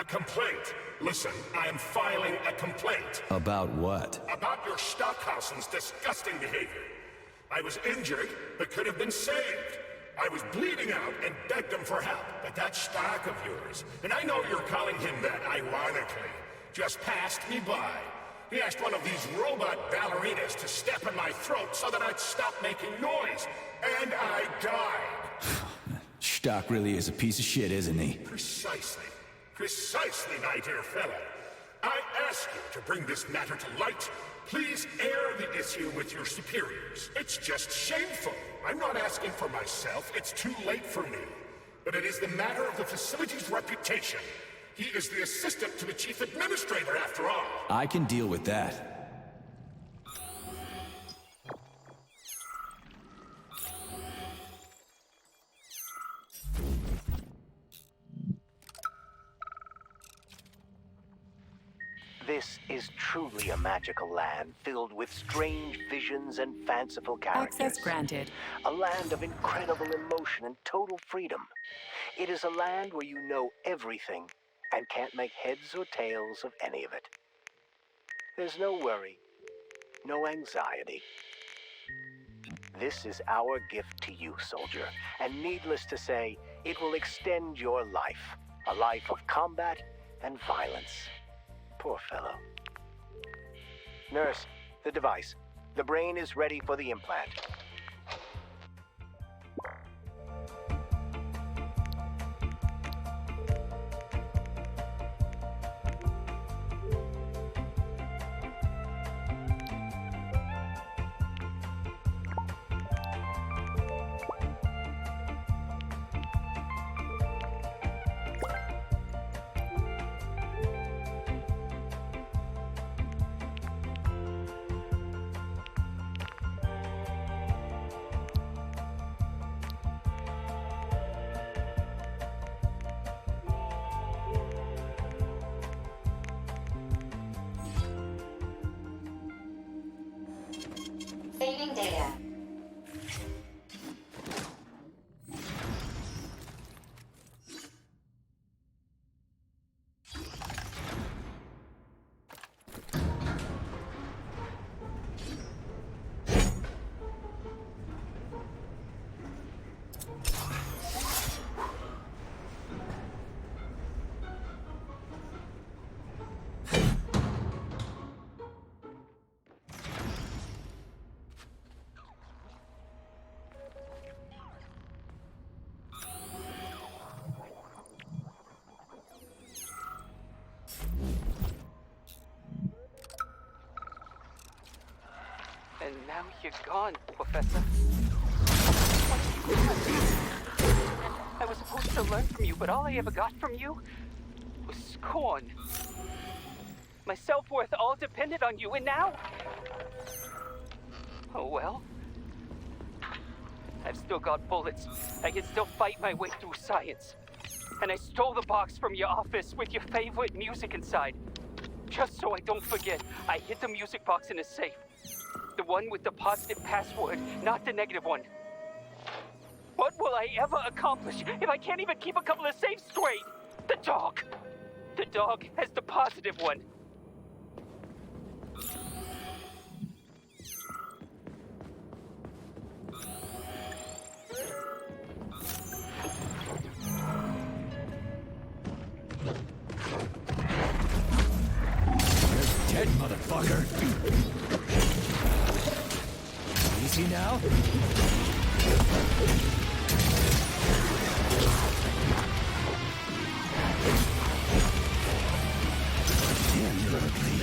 A complaint. Listen, I am filing a complaint. About what? About your Stockhausen's disgusting behavior. I was injured, but could have been saved. I was bleeding out and begged him for help, but that Stock of yours, and I know you're calling him that ironically, just passed me by. He asked one of these robot ballerinas to step in my throat so that I'd stop making noise, and I died. Stock really is a piece of shit, isn't he? Precisely. Precisely, my dear fellow. I ask you to bring this matter to light. Please air the issue with your superiors. It's just shameful. I'm not asking for myself. It's too late for me. But it is the matter of the facility's reputation. He is the assistant to the chief administrator, after all. I can deal with that. This is truly a magical land filled with strange visions and fanciful characters. Access granted. A land of incredible emotion and total freedom. It is a land where you know everything and can't make heads or tails of any of it. There's no worry, no anxiety. This is our gift to you, soldier, and needless to say, it will extend your life. A life of combat and violence. Poor fellow. Nurse, the device. The brain is ready for the implant. Saving data. And now you're gone, Professor. I was supposed to learn from you, but all I ever got from you was scorn. My self-worth all depended on you, and now... Oh well. I've still got bullets. I can still fight my way through science. And I stole the box from your office with your favorite music inside. Just so I don't forget, I hid the music box in a safe. The one with the positive password, not the negative one. What will I ever accomplish if I can't even keep a couple of safes straight? The dog! The dog has the positive one. Dead, motherfucker! Easy now? Damn, you're ugly.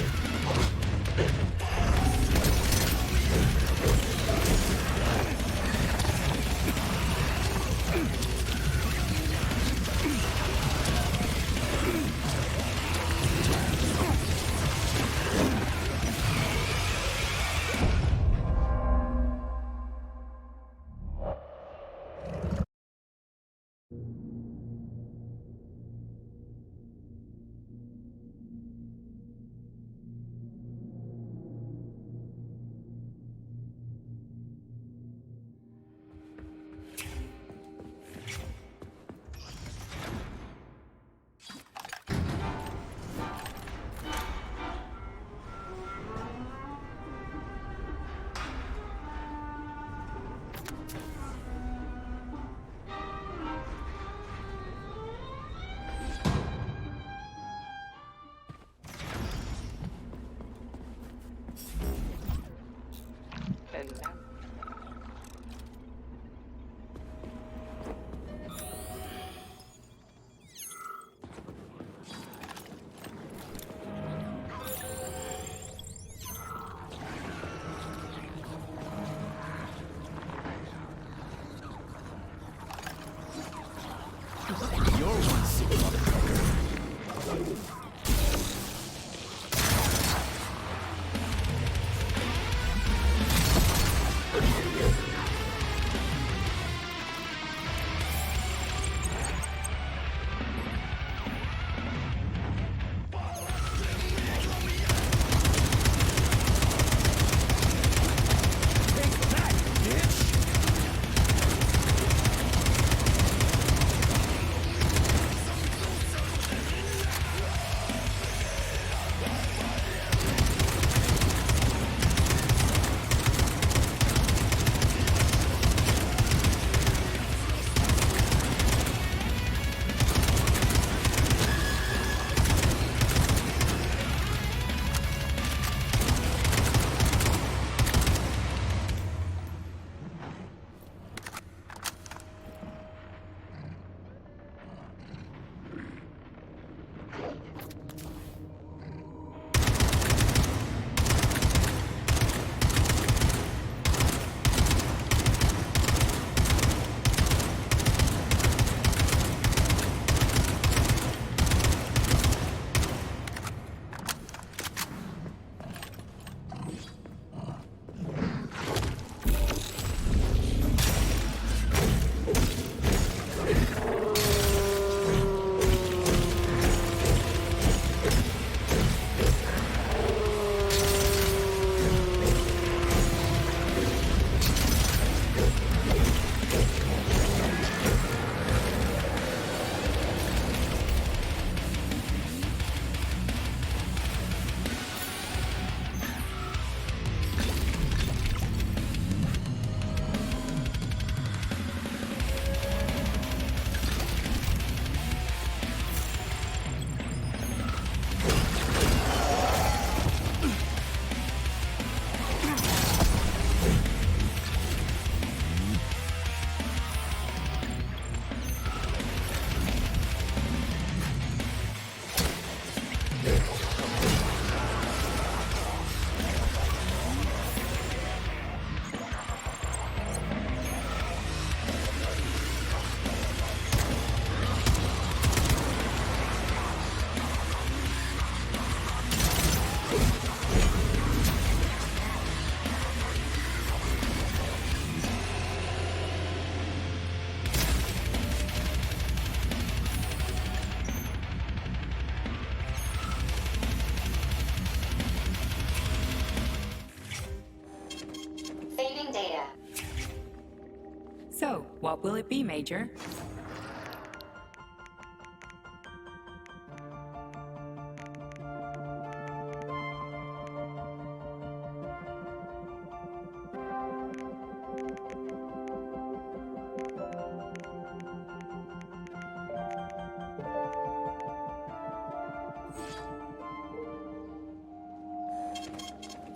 What will it be, Major?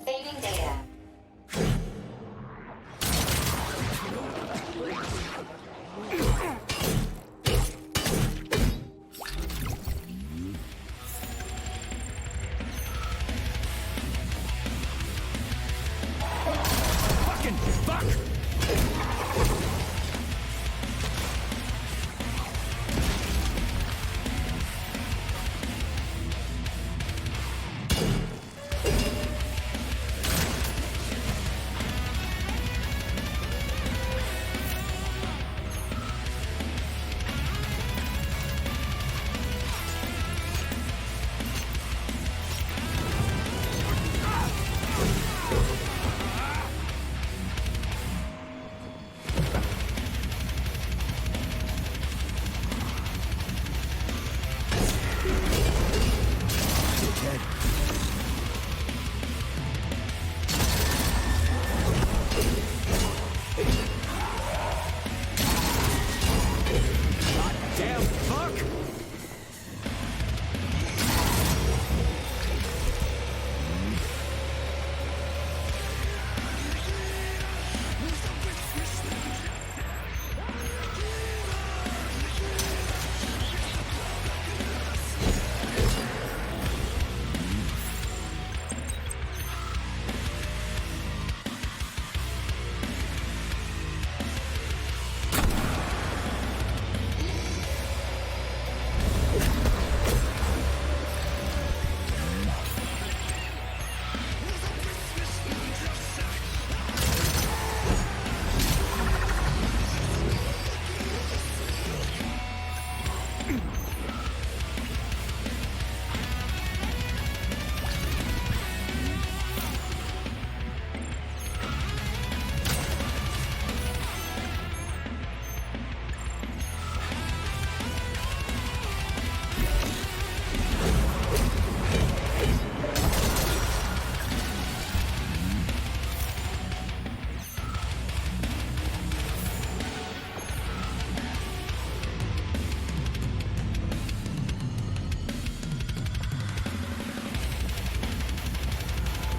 Saving data. Fucking fuck! Damn fuck!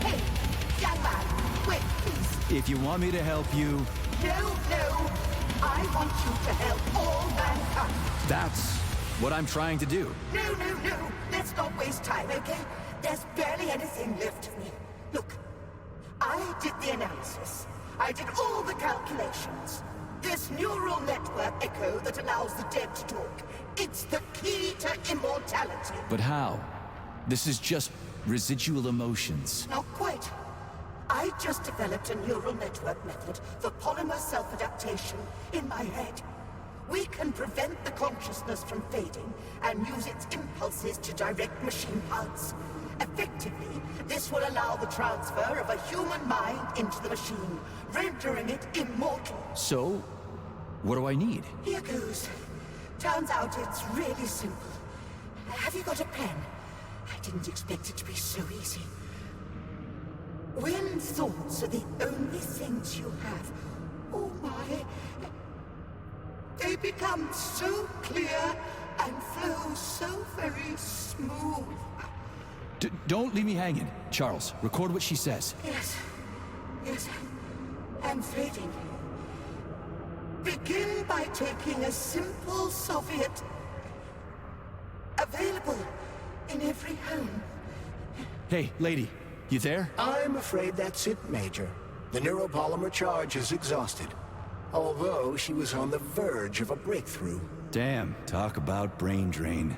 Hey, young man, wait, please. If you want me to help you, No. I want you to help all mankind. that's what I'm trying to do. No. Let's not waste time, okay? There's barely anything left of me. Look, I did the analysis. I did all the calculations. This neural network echo that allows the dead to talk. It's the key to immortality. But how? This is just residual emotions. Not quite. I just developed a neural network method for polymer self-adaptation in my head. We can prevent the consciousness from fading and use its impulses to direct machine parts. Effectively, this will allow the transfer of a human mind into the machine, rendering it immortal. So, what do I need? Here goes. Turns out it's really simple. Have you got a pen? I didn't expect it to be so easy. When thoughts are the only things you have, oh my, they become so clear and flow so very smooth. Don't leave me hanging. Charles, record what she says. Yes, I'm fading. Begin by taking a simple Soviet. Available in every home. Hey, lady, you there? I'm afraid that's it, Major. The neuropolymer charge is exhausted. Although she was on the verge of a breakthrough. Damn, talk about brain drain.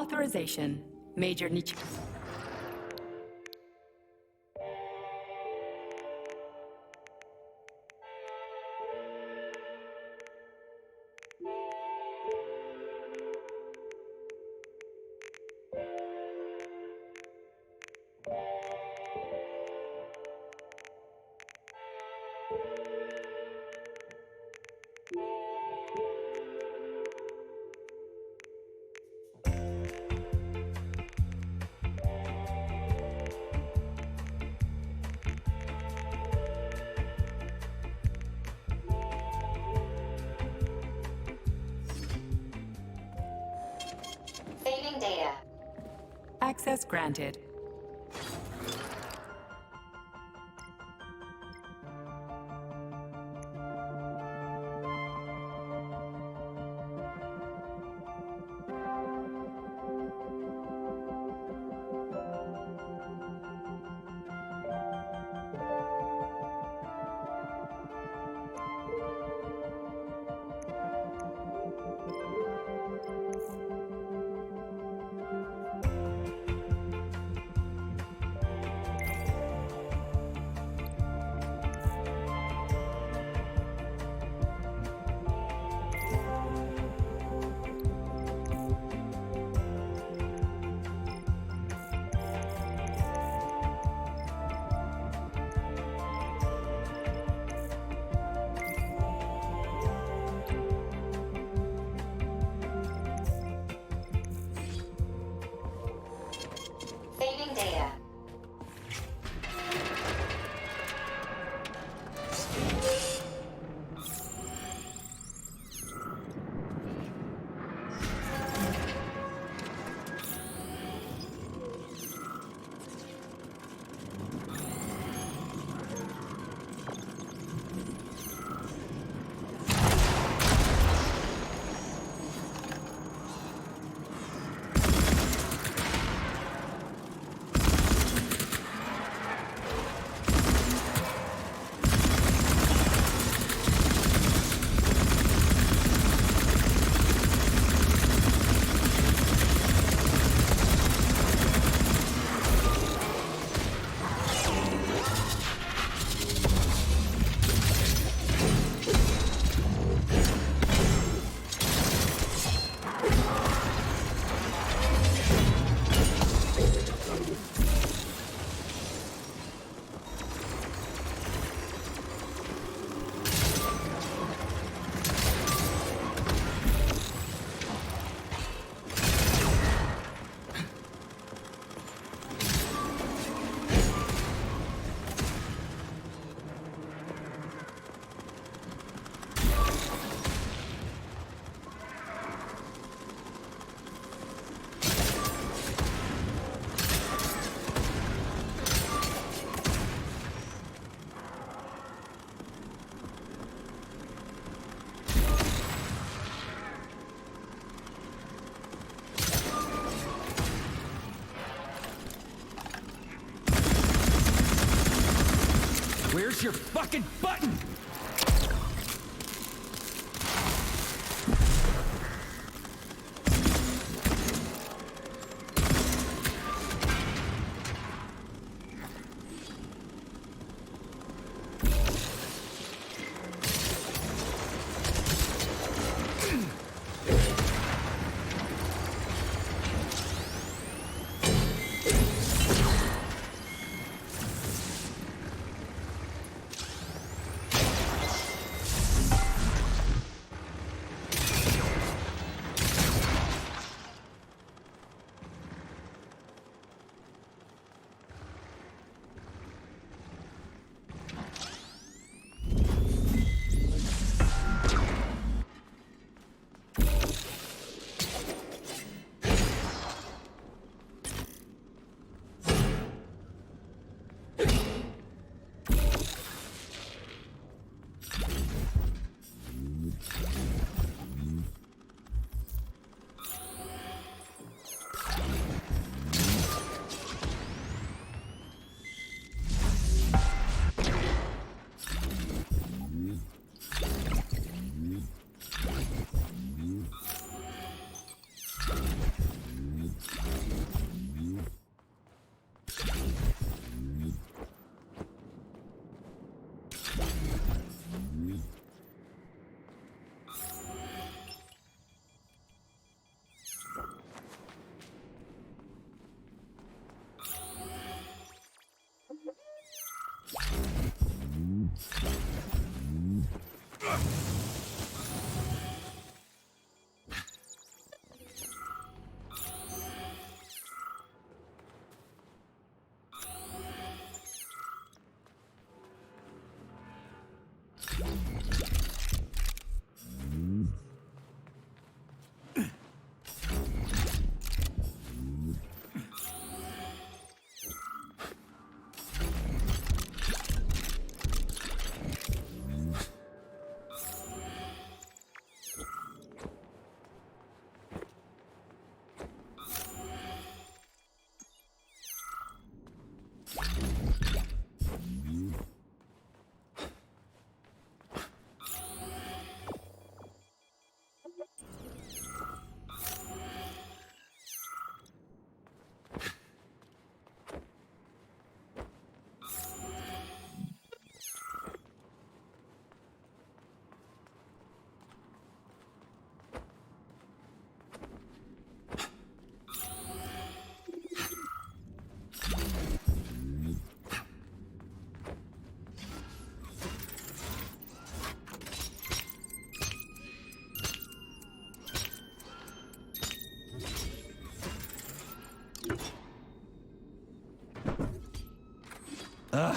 Authorization. Major Nietzsche. Saving data. Access granted. Saving data. Where's your fucking button?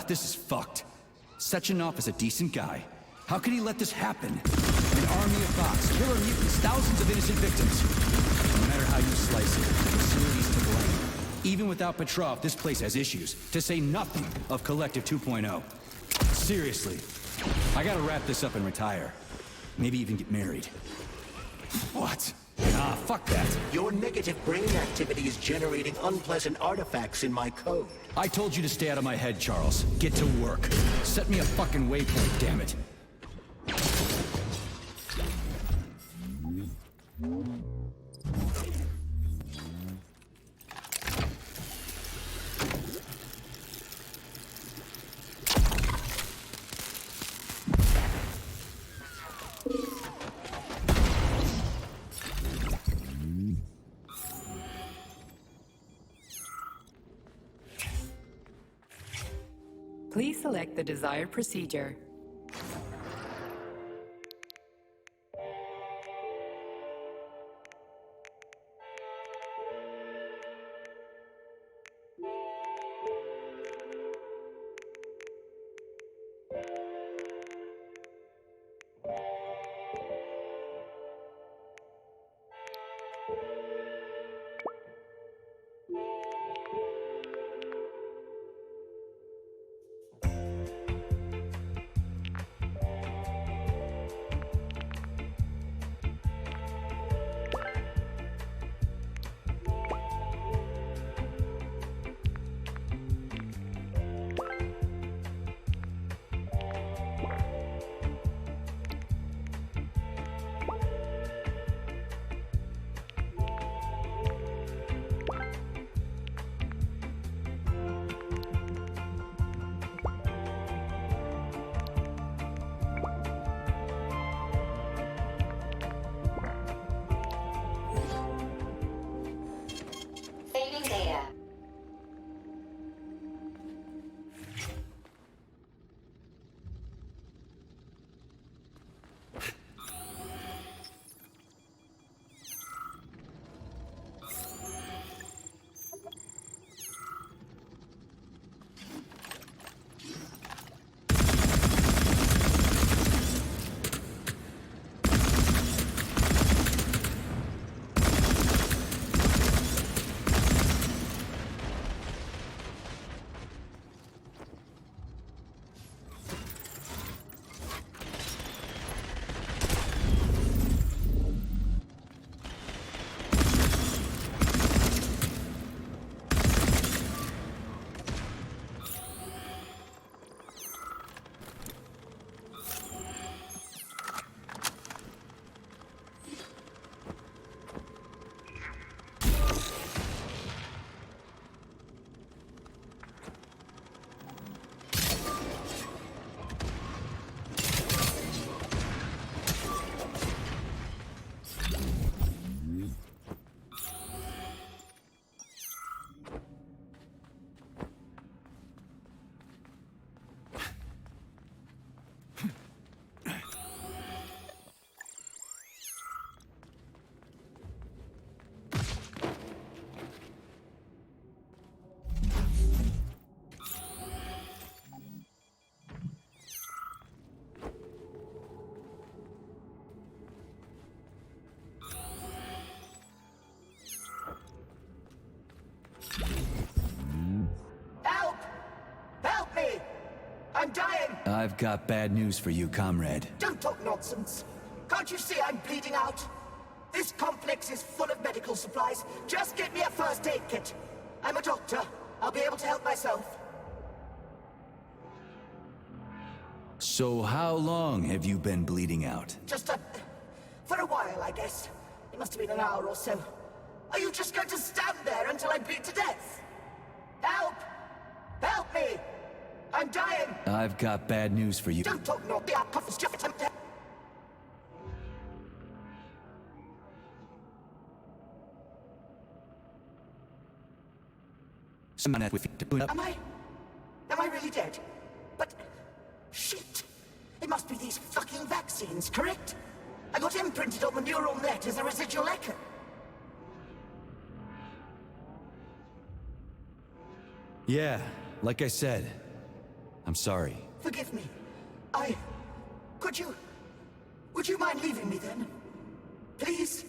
This is fucked. Sechenov is a decent guy. How can he let this happen? An army of bots, killer mutants, thousands of innocent victims. No matter how you slice it, the facility's to blame. Even without Petrov, this place has issues, to say nothing of Collective 2.0. Seriously, I gotta wrap this up and retire. Maybe even get married. What? Ah, fuck that. Your negative brain activity is generating unpleasant artifacts in my code. I told you to stay out of my head, Charles. Get to work. Set me a fucking waypoint, damn it. Please select the desired procedure. Saving data. Help! Help me! I'm dying! I've got bad news for you, comrade. Don't talk nonsense. Can't you see I'm bleeding out? This complex is full of medical supplies. Just get me a first aid kit. I'm a doctor. I'll be able to help myself. So how long have you been bleeding out? For a while, I guess. It must have been an hour or so. Are you just going to stand there until I bleed to death? Help! Help me! I'm dying! I've got bad news for you. Don't talk naughty, I'll cough just attempt to... Am I really dead? But... shit! It must be these fucking vaccines, correct? I got imprinted on the neural net as a residual echo. Yeah, like I said, I'm sorry. Forgive me. Could you... Would you mind leaving me then? Please?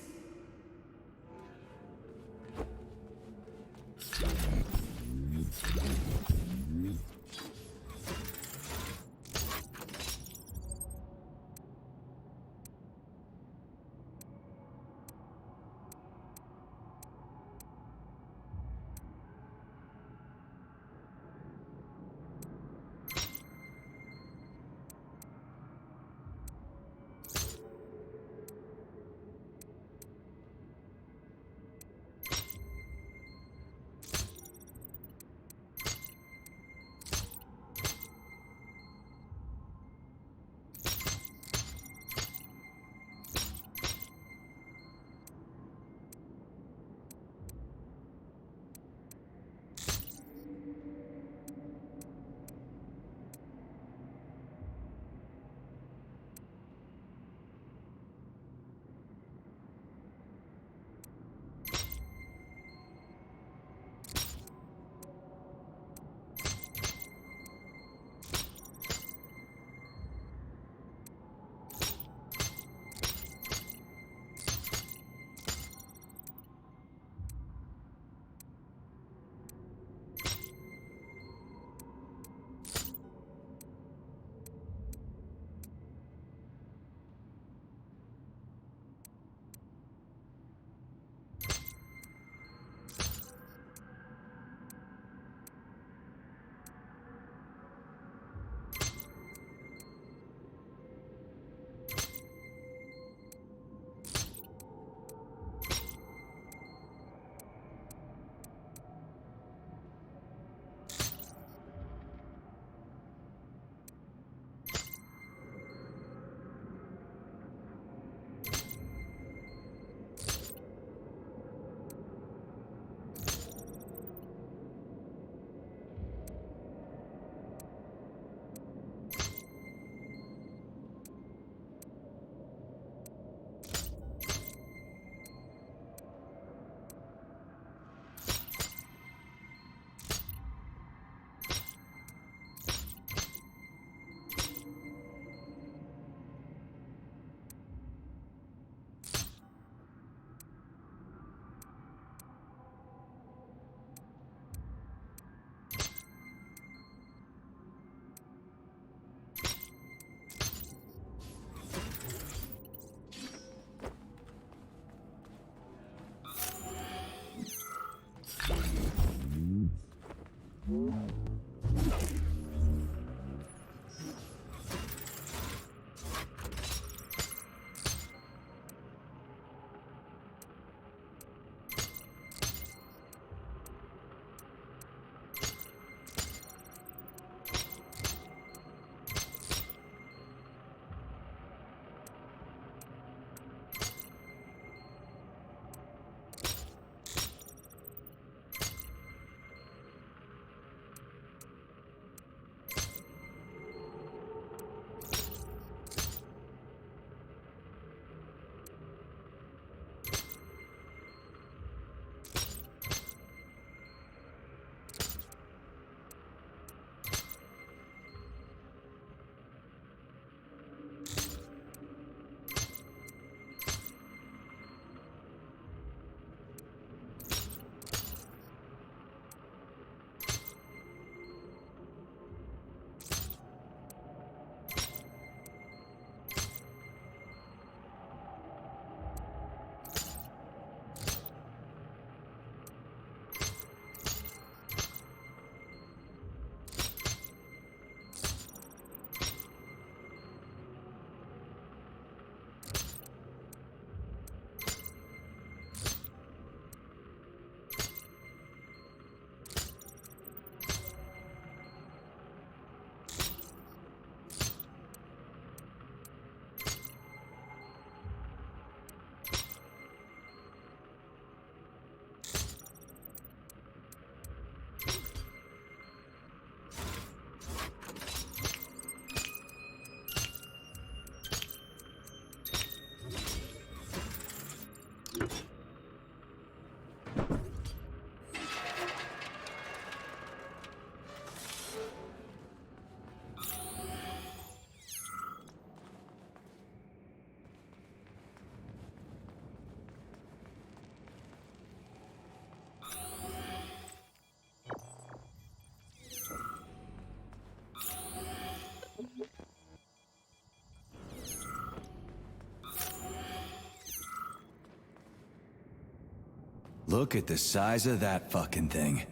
Look at the size of that fucking thing.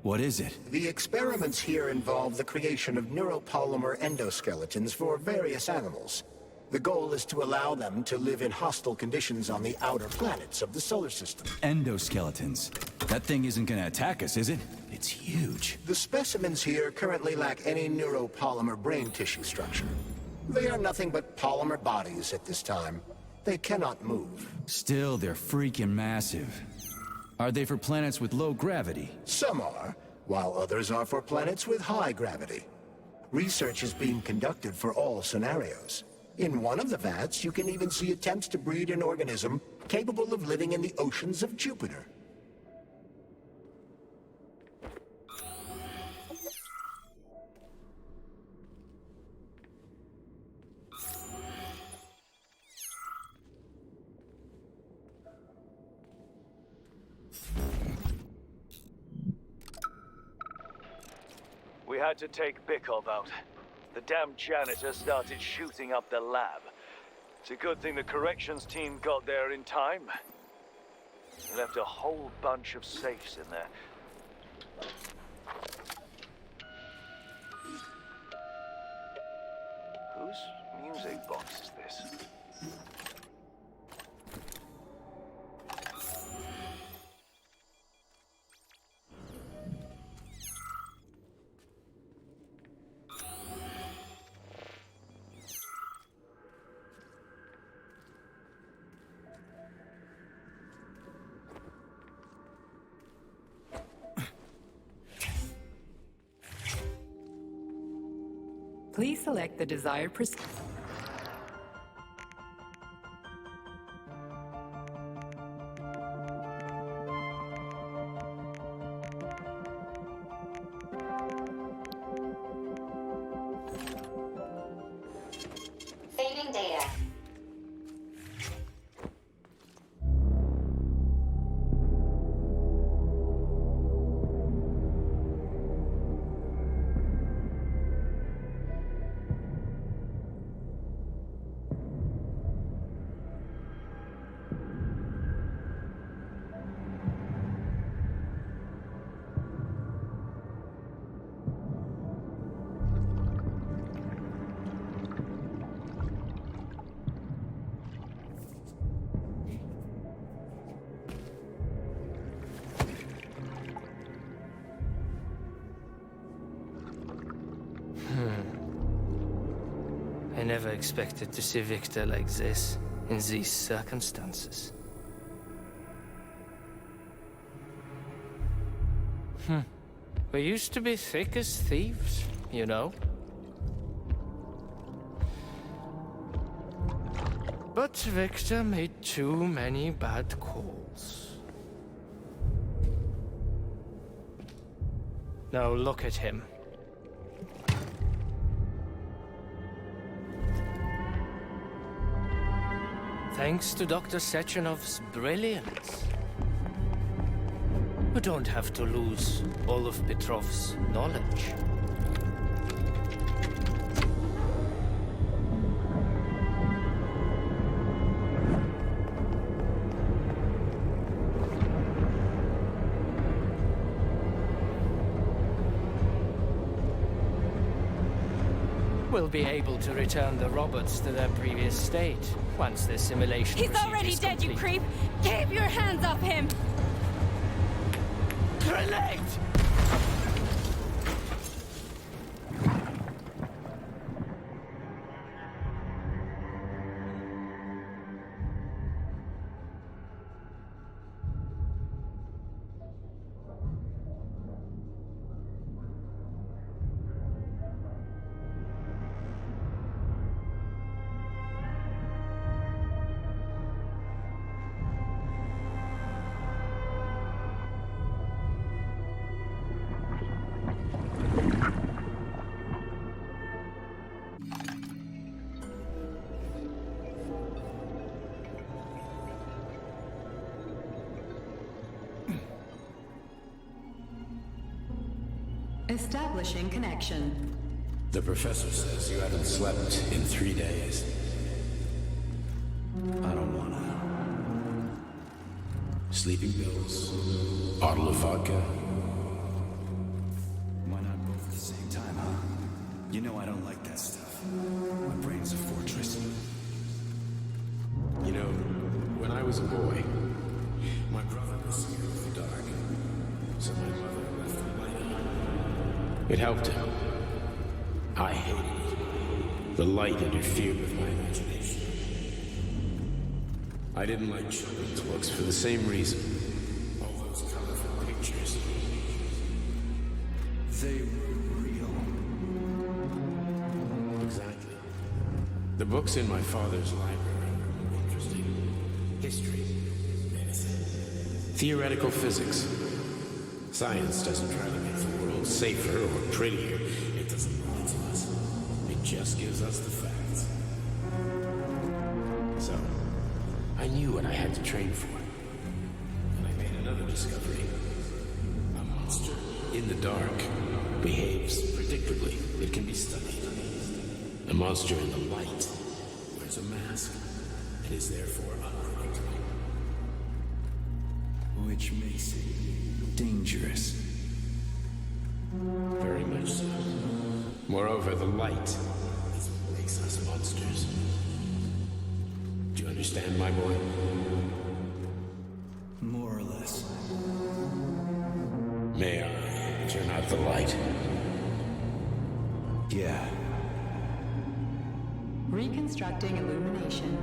What is it? The experiments here involve the creation of neuropolymer endoskeletons for various animals. The goal is to allow them to live in hostile conditions on the outer planets of the solar system. Endoskeletons. That thing isn't gonna attack us, is it? It's huge. The specimens here currently lack any neuropolymer brain tissue structure. They are nothing but polymer bodies at this time. They cannot move. Still, they're freaking massive. Are they for planets with low gravity? Some are, while others are for planets with high gravity. Research is being conducted for all scenarios. In one of the vats, you can even see attempts to breed an organism capable of living in the oceans of Jupiter. We had to take Bikov out. The damn janitor started shooting up the lab. It's a good thing the corrections team got there in time. He left a whole bunch of safes in there. Whose music box is this? Please select the desired procedure. Saving data. I never expected to see Victor like this, in these circumstances. We used to be thick as thieves, you know? But Victor made too many bad calls. Now look at him. Thanks to Dr. Sechenov's brilliance. We don't have to lose all of Petrov's knowledge. We'll be able to return the robots to their previous state once the simulation He's procedure already is dead, complete. you creep! Keep your hands off him! Grenade! Establishing connection. The professor says you haven't slept in 3 days. I don't wanna. Sleeping pills, bottle of vodka. Why not both at the same time, huh? You know I don't like that stuff. My brain's a fortress. You know, when I was a boy, my brother was scared of the dark, so my mother left the light on. It helped him. I hated it. The light interfered with my imagination. I didn't like children's books for the same reason. All those colorful pictures. They were real. Exactly. The books in my father's library were interesting. History, medicine, theoretical physics. Science doesn't try to make the world safer or prettier. It doesn't lie to us. It just gives us the facts. So, I knew what I had to train for. And I made another discovery. A monster in the dark behaves predictably. It can be studied. A monster in the light wears a mask and is therefore unpredictable. Which makes it dangerous. Very much so. Moreover, the light is what makes us monsters. Do you understand, my boy? More or less. May I turn out the light? Yeah. Reconstructing illumination.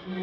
Find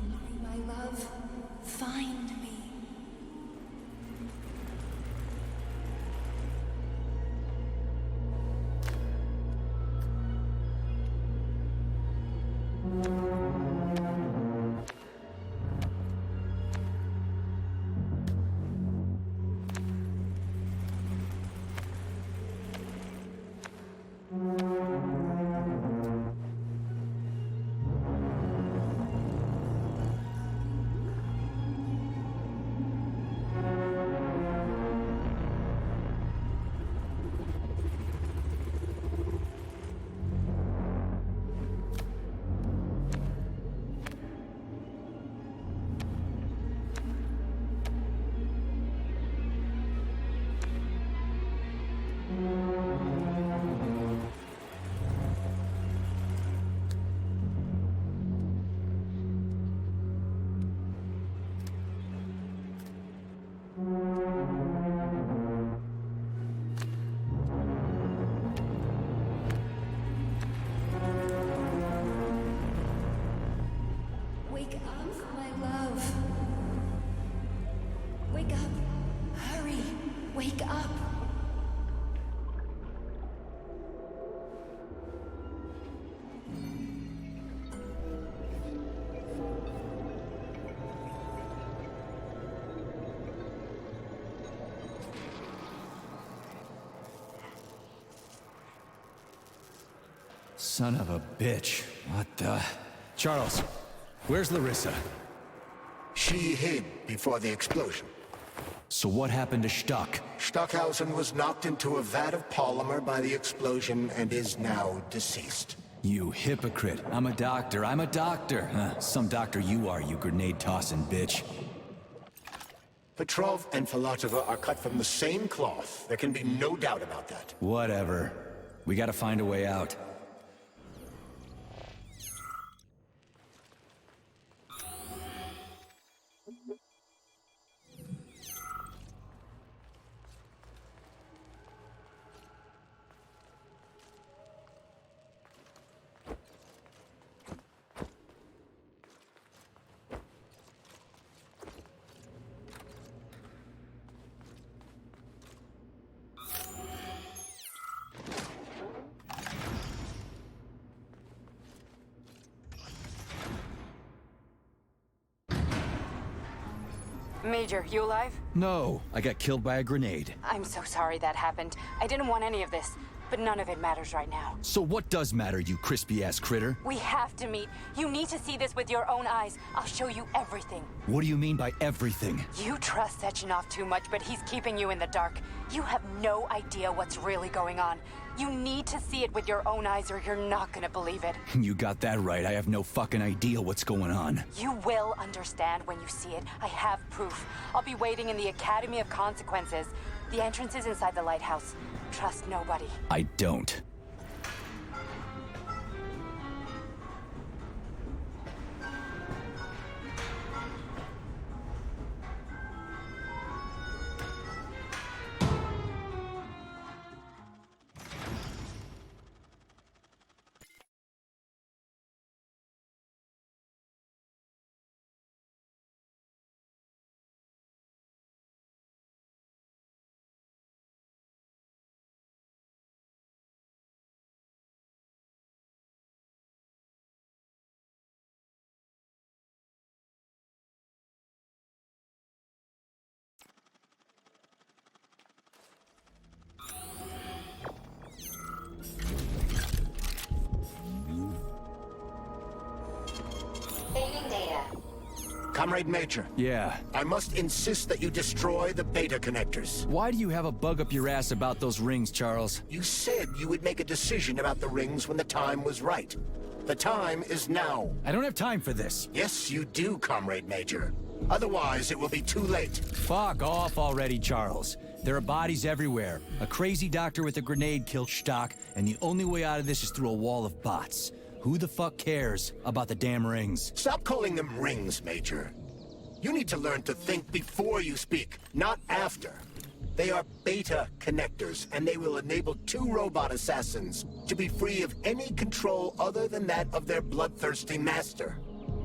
me, my love. Find me. Wake up, my love. Wake up. Hurry. Wake up. Son of a bitch. What the... Charles, where's Larissa? She hid before the explosion. So what happened to Stuck? Stockhausen was knocked into a vat of polymer by the explosion and is now deceased. You hypocrite. I'm a doctor. I'm a doctor. Some doctor you are, you grenade-tossing bitch. Petrov and Filatova are cut from the same cloth. There can be no doubt about that. Whatever. We gotta find a way out. Major, you alive? No, I got killed by a grenade. I'm so sorry that happened. I didn't want any of this, but none of it matters right now. So what does matter, you crispy-ass critter? We have to meet. You need to see this with your own eyes. I'll show you everything. What do you mean by everything? You trust Sechenov too much, but he's keeping you in the dark. You have no idea what's really going on. You need to see it with your own eyes or you're not gonna believe it. You got that right. I have no fucking idea what's going on. You will understand when you see it. I have proof. I'll be waiting in the Academy of Consequences. The entrance is inside the lighthouse. Trust nobody. I don't. Comrade Major. Yeah. I must insist that you destroy the beta connectors. Why do you have a bug up your ass about those rings, Charles? You said you would make a decision about the rings when the time was right. The time is now. I don't have time for this. Yes, you do, Comrade Major. Otherwise, it will be too late. Fuck off already, Charles. There are bodies everywhere. A crazy doctor with a grenade killed Stock, and the only way out of this is through a wall of bots. Who the fuck cares about the damn rings? Stop calling them rings, Major. You need to learn to think before you speak, not after. They are beta connectors, and they will enable 2 robot assassins to be free of any control other than that of their bloodthirsty master.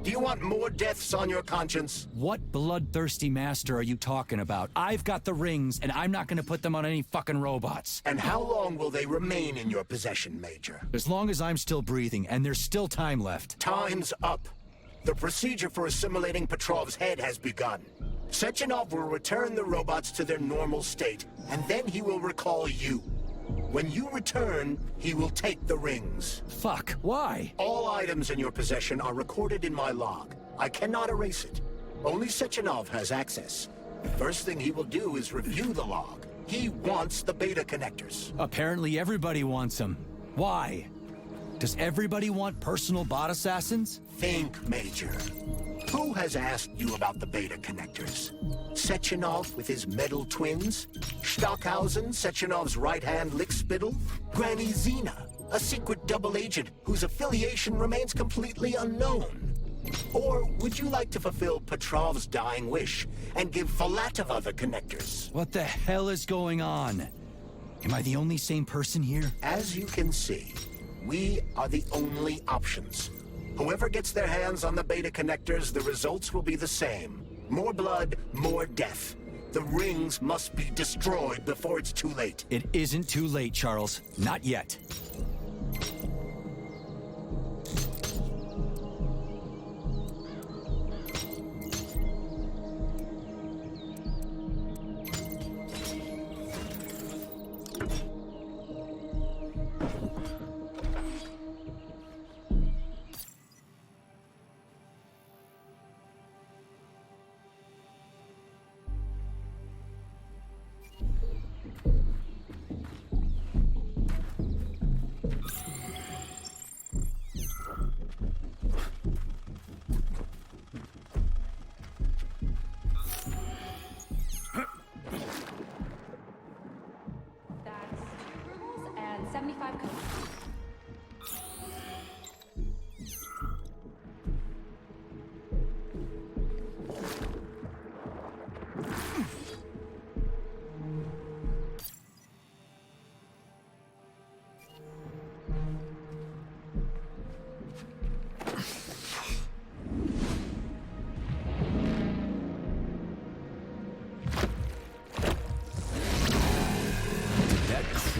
Do you want more deaths on your conscience? What bloodthirsty master are you talking about? I've got the rings, and I'm not gonna put them on any fucking robots. And how long will they remain in your possession, Major? As long as I'm still breathing, and there's still time left. Time's up. The procedure for assimilating Petrov's head has begun. Sechenov will return the robots to their normal state, and then he will recall you. When you return, he will take the rings. Fuck, why? All items in your possession are recorded in my log. I cannot erase it. Only Sechenov has access. The first thing he will do is review the log. He wants the beta connectors. Apparently everybody wants them. Why? Does everybody want personal bot assassins? Think, Major. Who has asked you about the beta connectors? Sechenov with his metal twins? Stockhausen, Sechenov's right-hand lickspittle? Granny Zena, a secret double agent whose affiliation remains completely unknown? Or would you like to fulfill Petrov's dying wish and give Filatova the connectors? What the hell is going on? Am I the only sane person here? As you can see, we are the only options. Whoever gets their hands on the beta connectors, the results will be the same. More blood, more death. The rings must be destroyed before it's too late. It isn't too late, Charles. Not yet.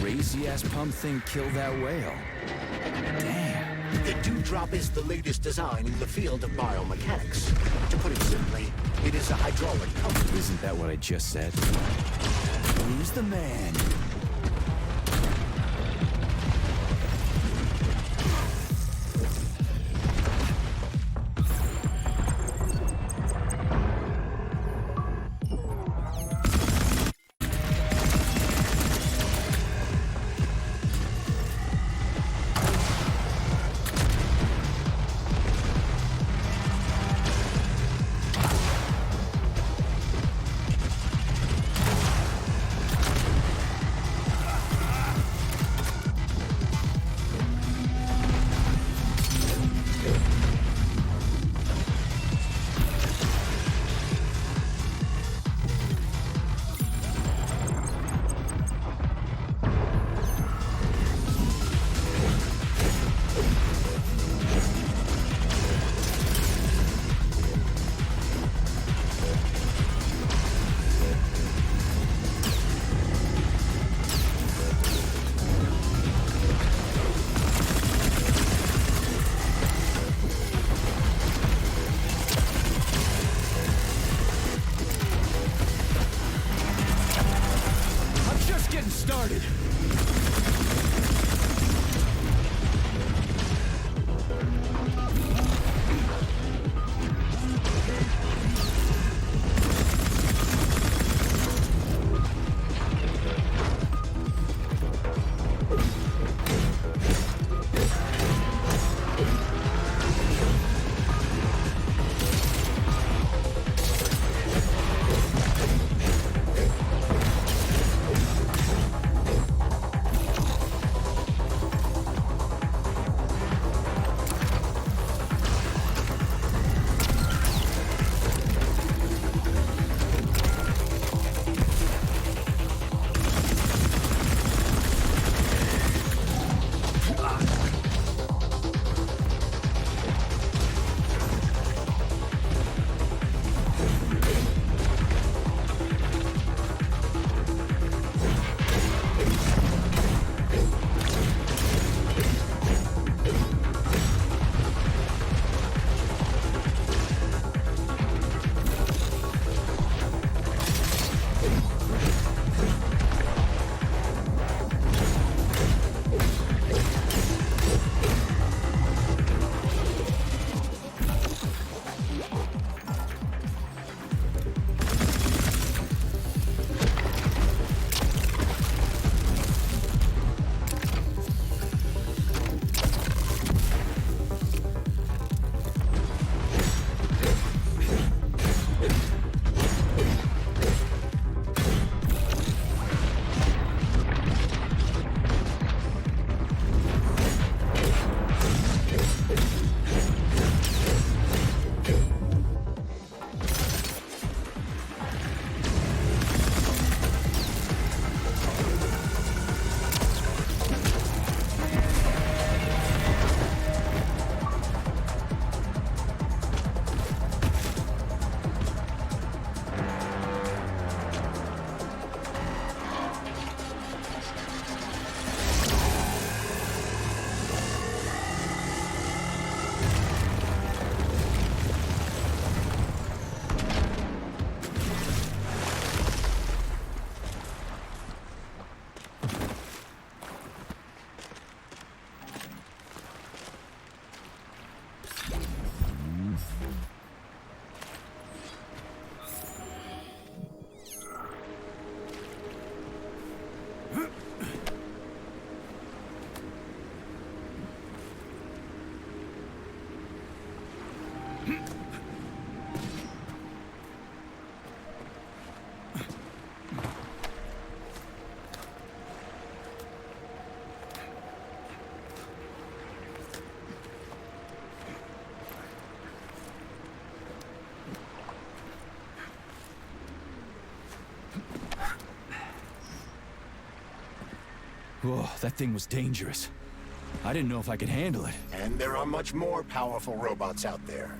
Crazy-ass pump thing killed that whale. Damn. The Dewdrop is the latest design in the field of biomechanics. To put it simply, it is a hydraulic pump. Isn't that what I just said? Who's the man? Whoa, that thing was dangerous. I didn't know if I could handle it. And there are much more powerful robots out there.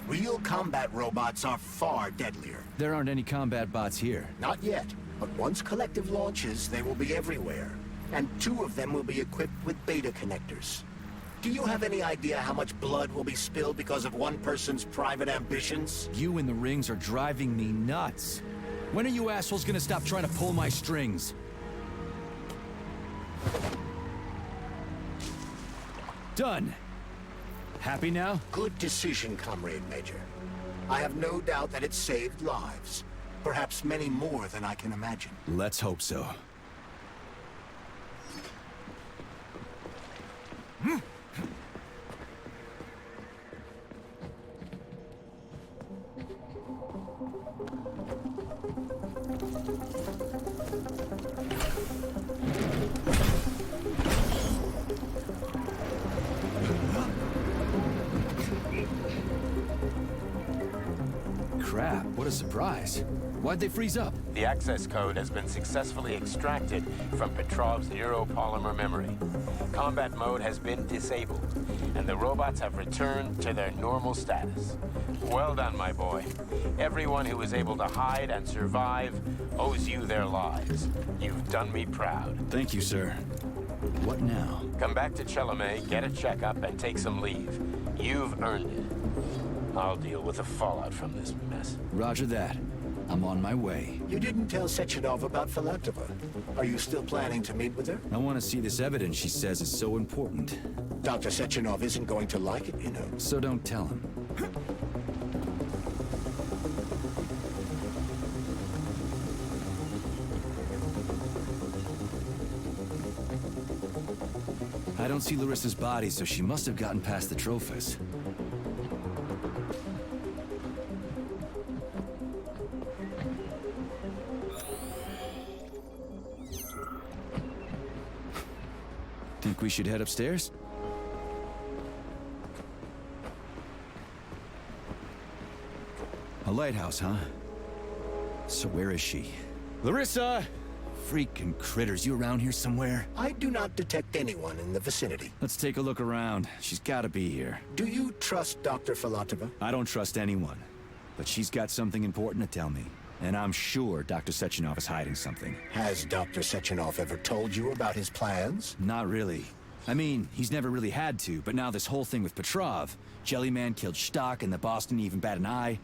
Real combat robots are far deadlier. There aren't any combat bots here. Not yet, but once Collective launches, they will be everywhere. And 2 of them will be equipped with beta connectors. Do you have any idea how much blood will be spilled because of one person's private ambitions? You and the rings are driving me nuts. When are you assholes gonna stop trying to pull my strings? Done. Happy now? Good decision, Comrade Major. I have no doubt that it saved lives. Perhaps many more than I can imagine. Let's hope so. Crap, what a surprise. Why'd they freeze up? The access code has been successfully extracted from Petrov's neuropolymer memory. Combat mode has been disabled, and the robots have returned to their normal status. Well done, my boy. Everyone who was able to hide and survive owes you their lives. You've done me proud. Thank you, sir. What now? Come back to Chelomey, get a checkup, and take some leave. You've earned it. I'll deal with the fallout from this mess. Roger that. I'm on my way. You didn't tell Sechenov about Filatova. Are you still planning to meet with her? I want to see this evidence she says is so important. Dr. Sechenov isn't going to like it, you know. So don't tell him. I don't see Larissa's body, so she must have gotten past the Trophus. Think we should head upstairs? A lighthouse, huh? So where is she? Larissa! Freaking critters, you around here somewhere? I do not detect anyone in the vicinity. Let's take a look around. She's gotta be here. Do you trust Dr. Filatova? I don't trust anyone. But she's got something important to tell me. And I'm sure Dr. Sechenov is hiding something. Has Dr. Sechenov ever told you about his plans? Not really. I mean, he's never really had to, but now this whole thing with Petrov, Jellyman killed Stock and the boss didn't even bat an eye.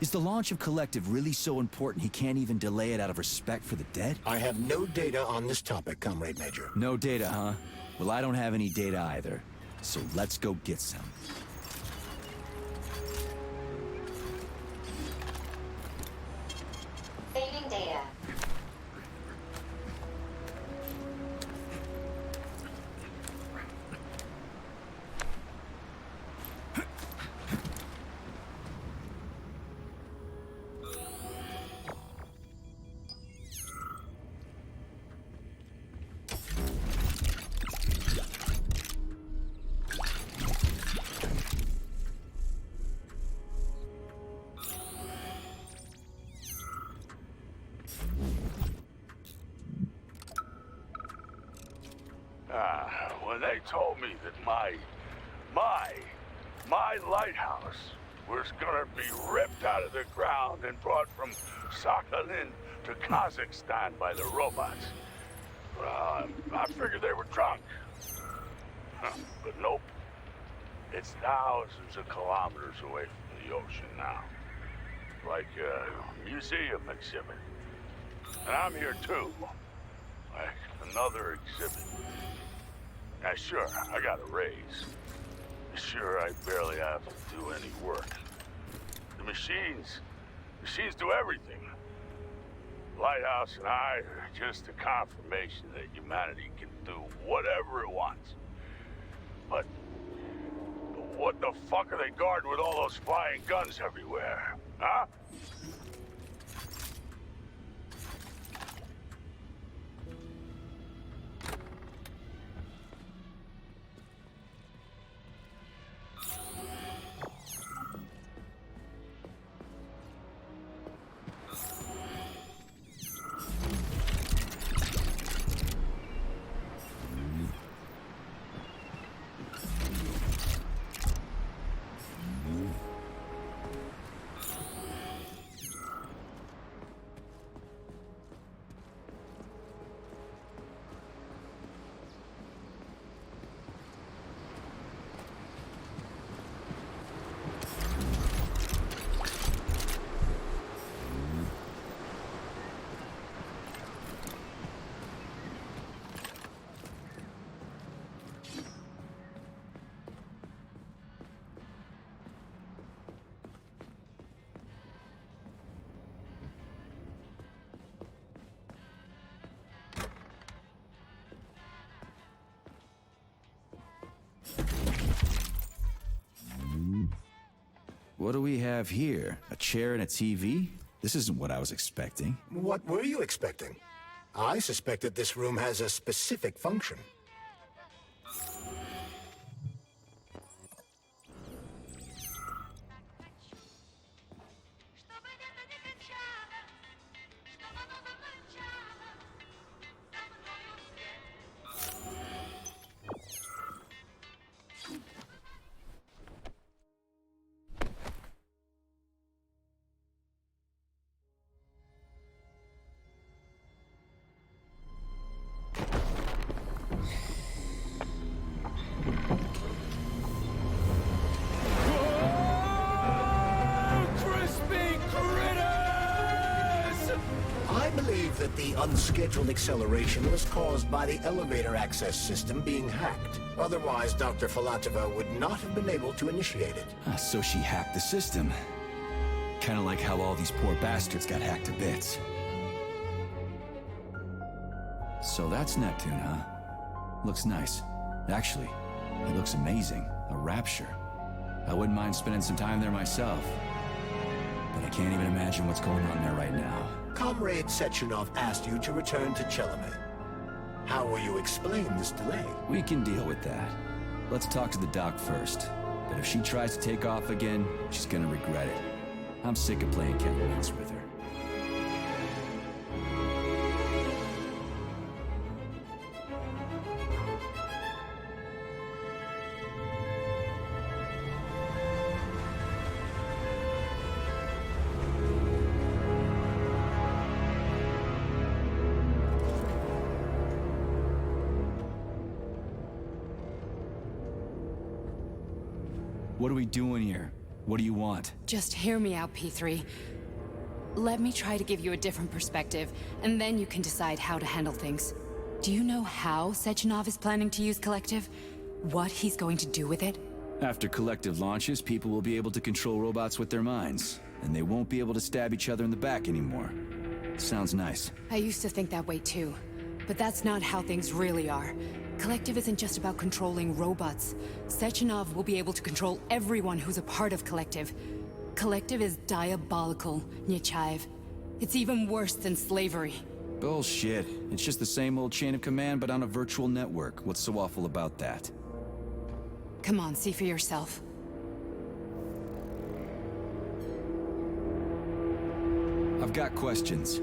Is the launch of Collective really so important he can't even delay it out of respect for the dead? I have no data on this topic, Comrade Major. No data, huh? Well, I don't have any data either. So let's go get some. Saving data. When they told me that my lighthouse was gonna be ripped out of the ground and brought from Sakhalin to Kazakhstan by the robots, well, I figured they were drunk. But nope. It's thousands of kilometers away from the ocean now. Like a museum exhibit. And I'm here too. Like another exhibit. Now, sure, I got a raise. Sure, I barely have to do any work. The machines do everything. Lighthouse and I are just a confirmation that humanity can do whatever it wants. But what the fuck are they guarding with all those flying guns everywhere, huh? What do we have here? A chair and a TV? This isn't what I was expecting. What were you expecting? I suspected this room has a specific function. That the unscheduled acceleration was caused by the elevator access system being hacked. Otherwise, Dr. Filatova would not have been able to initiate it. So she hacked the system. Kinda like how all these poor bastards got hacked to bits. So that's Neptune, huh? Looks nice. Actually, it looks amazing. A rapture. I wouldn't mind spending some time there myself. But I can't even imagine what's going on there right now. Comrade Sechenov asked you to return to Chelomey. How will you explain this delay? We can deal with that. Let's talk to the doc first. But if she tries to take off again, she's gonna regret it. I'm sick of playing cat and mouse with her. What are we doing here? What do you want? Just hear me out, P3. Let me try to give you a different perspective, and then you can decide how to handle things. Do you know how Sechenov is planning to use Collective? What he's going to do with it? After Collective launches, people will be able to control robots with their minds, and they won't be able to stab each other in the back anymore. Sounds nice. I used to think that way too, but that's not how things really are. Collective isn't just about controlling robots. Sechenov will be able to control everyone who's a part of Collective. Collective is diabolical, Nechayev. It's even worse than slavery. Bullshit. It's just the same old chain of command, but on a virtual network. What's so awful about that? Come on, see for yourself. I've got questions.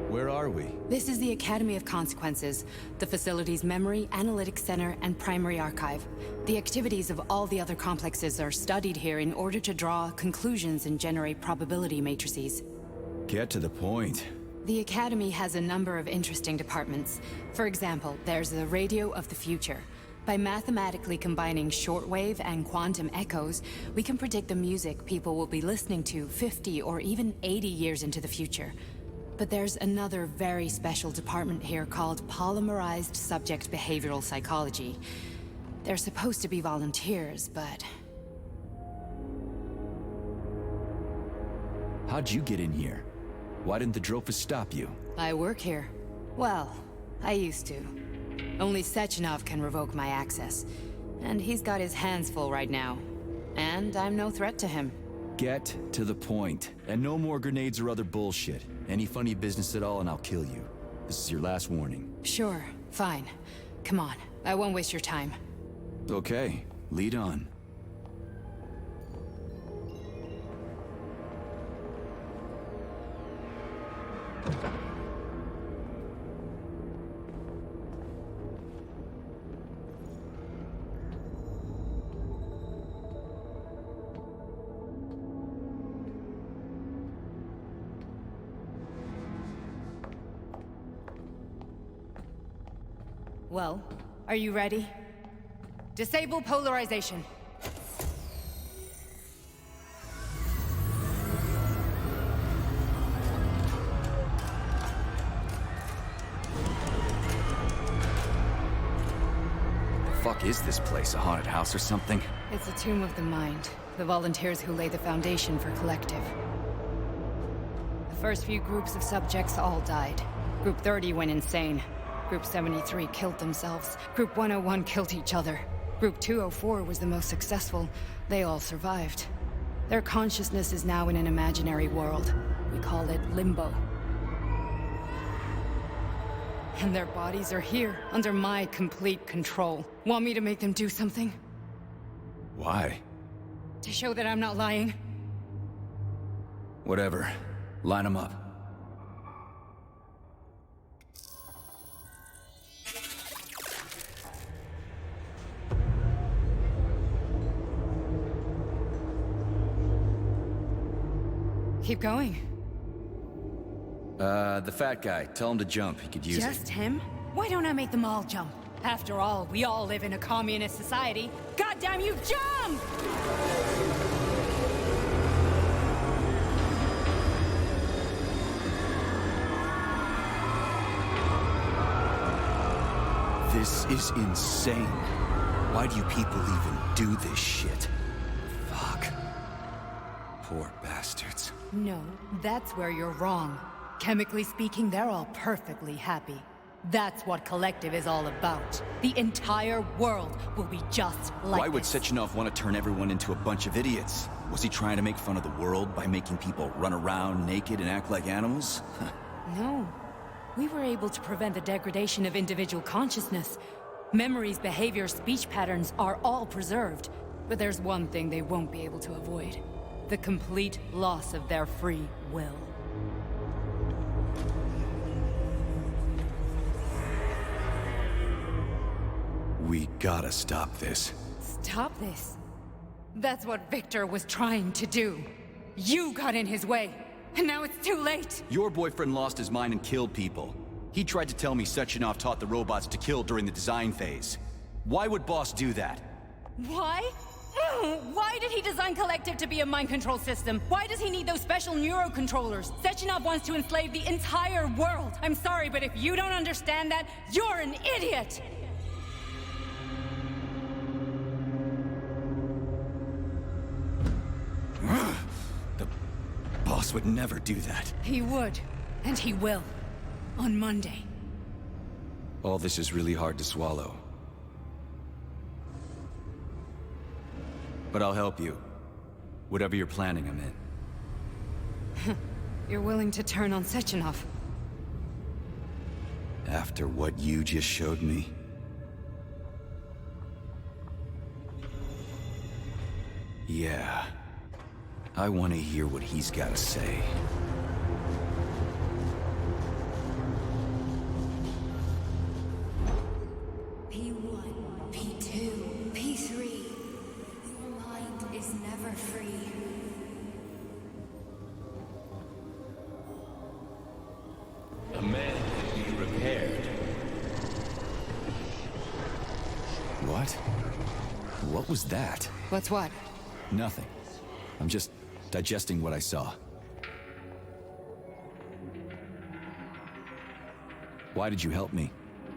Where are we? This is the Academy of Consequences, the facility's memory, analytics center, and primary archive. The activities of all the other complexes are studied here in order to draw conclusions and generate probability matrices. Get to the point. The Academy has a number of interesting departments. For example, there's the Radio of the Future. By mathematically combining shortwave and quantum echoes, we can predict the music people will be listening to 50 or even 80 years into the future. But there's another very special department here called Polymerized Subject Behavioral Psychology. They're supposed to be volunteers, but... How'd you get in here? Why didn't the Drofus stop you? I work here. Well, I used to. Only Sechenov can revoke my access. And he's got his hands full right now. And I'm no threat to him. Get to the point. And no more grenades or other bullshit. Any funny business at all and I'll kill you. This is your last warning. Sure, fine. Come on, I won't waste your time. Okay, lead on. Well, are you ready? Disable polarization. The fuck is this place? A haunted house or something? It's a tomb of the mind. The volunteers who lay the foundation for Collective. The first few groups of subjects all died. Group 30 went insane. Group 73 killed themselves. Group 101 killed each other. Group 204 was the most successful. They all survived. Their consciousness is now in an imaginary world. We call it Limbo. And their bodies are here, under my complete control. Want me to make them do something? Why? To show that I'm not lying? Whatever. Line them up. Keep going. The fat guy. Tell him to jump. He could use it. Just him? Why don't I make them all jump? After all, we all live in a communist society. Goddamn you, jump! This is insane. Why do you people even do this shit? Fuck. Poor bastards. No, that's where you're wrong. Chemically speaking, they're all perfectly happy. That's what Collective is all about. The entire world will be just like Why would this. Sechenov want to turn everyone into a bunch of idiots? Was he trying to make fun of the world by making people run around naked and act like animals? No. We were able to prevent the degradation of individual consciousness. Memories, behaviors, speech patterns are all preserved. But there's one thing they won't be able to avoid. The complete loss of their free will. We gotta stop this. Stop this. That's what Victor was trying to do. You got in his way, and now it's too late. Your boyfriend lost his mind and killed people. He tried to tell me Sechenov taught the robots to kill during the design phase. Why would Boss do that? Why? Why did he design Collective to be a mind control system? Why does he need those special neurocontrollers? Sechenov wants to enslave the entire world. I'm sorry, but if you don't understand that, you're an idiot! The boss would never do that. He would, and he will. On Monday. All this is really hard to swallow. But I'll help you. Whatever you're planning, I'm in. You're willing to turn on Sechenov? After what you just showed me? Yeah. I want to hear what he's got to say. P1, P2, P3. Your mind is never free. A man can be repaired. What? What was that? What's what? Nothing. I'm just digesting what I saw. Why did you help me?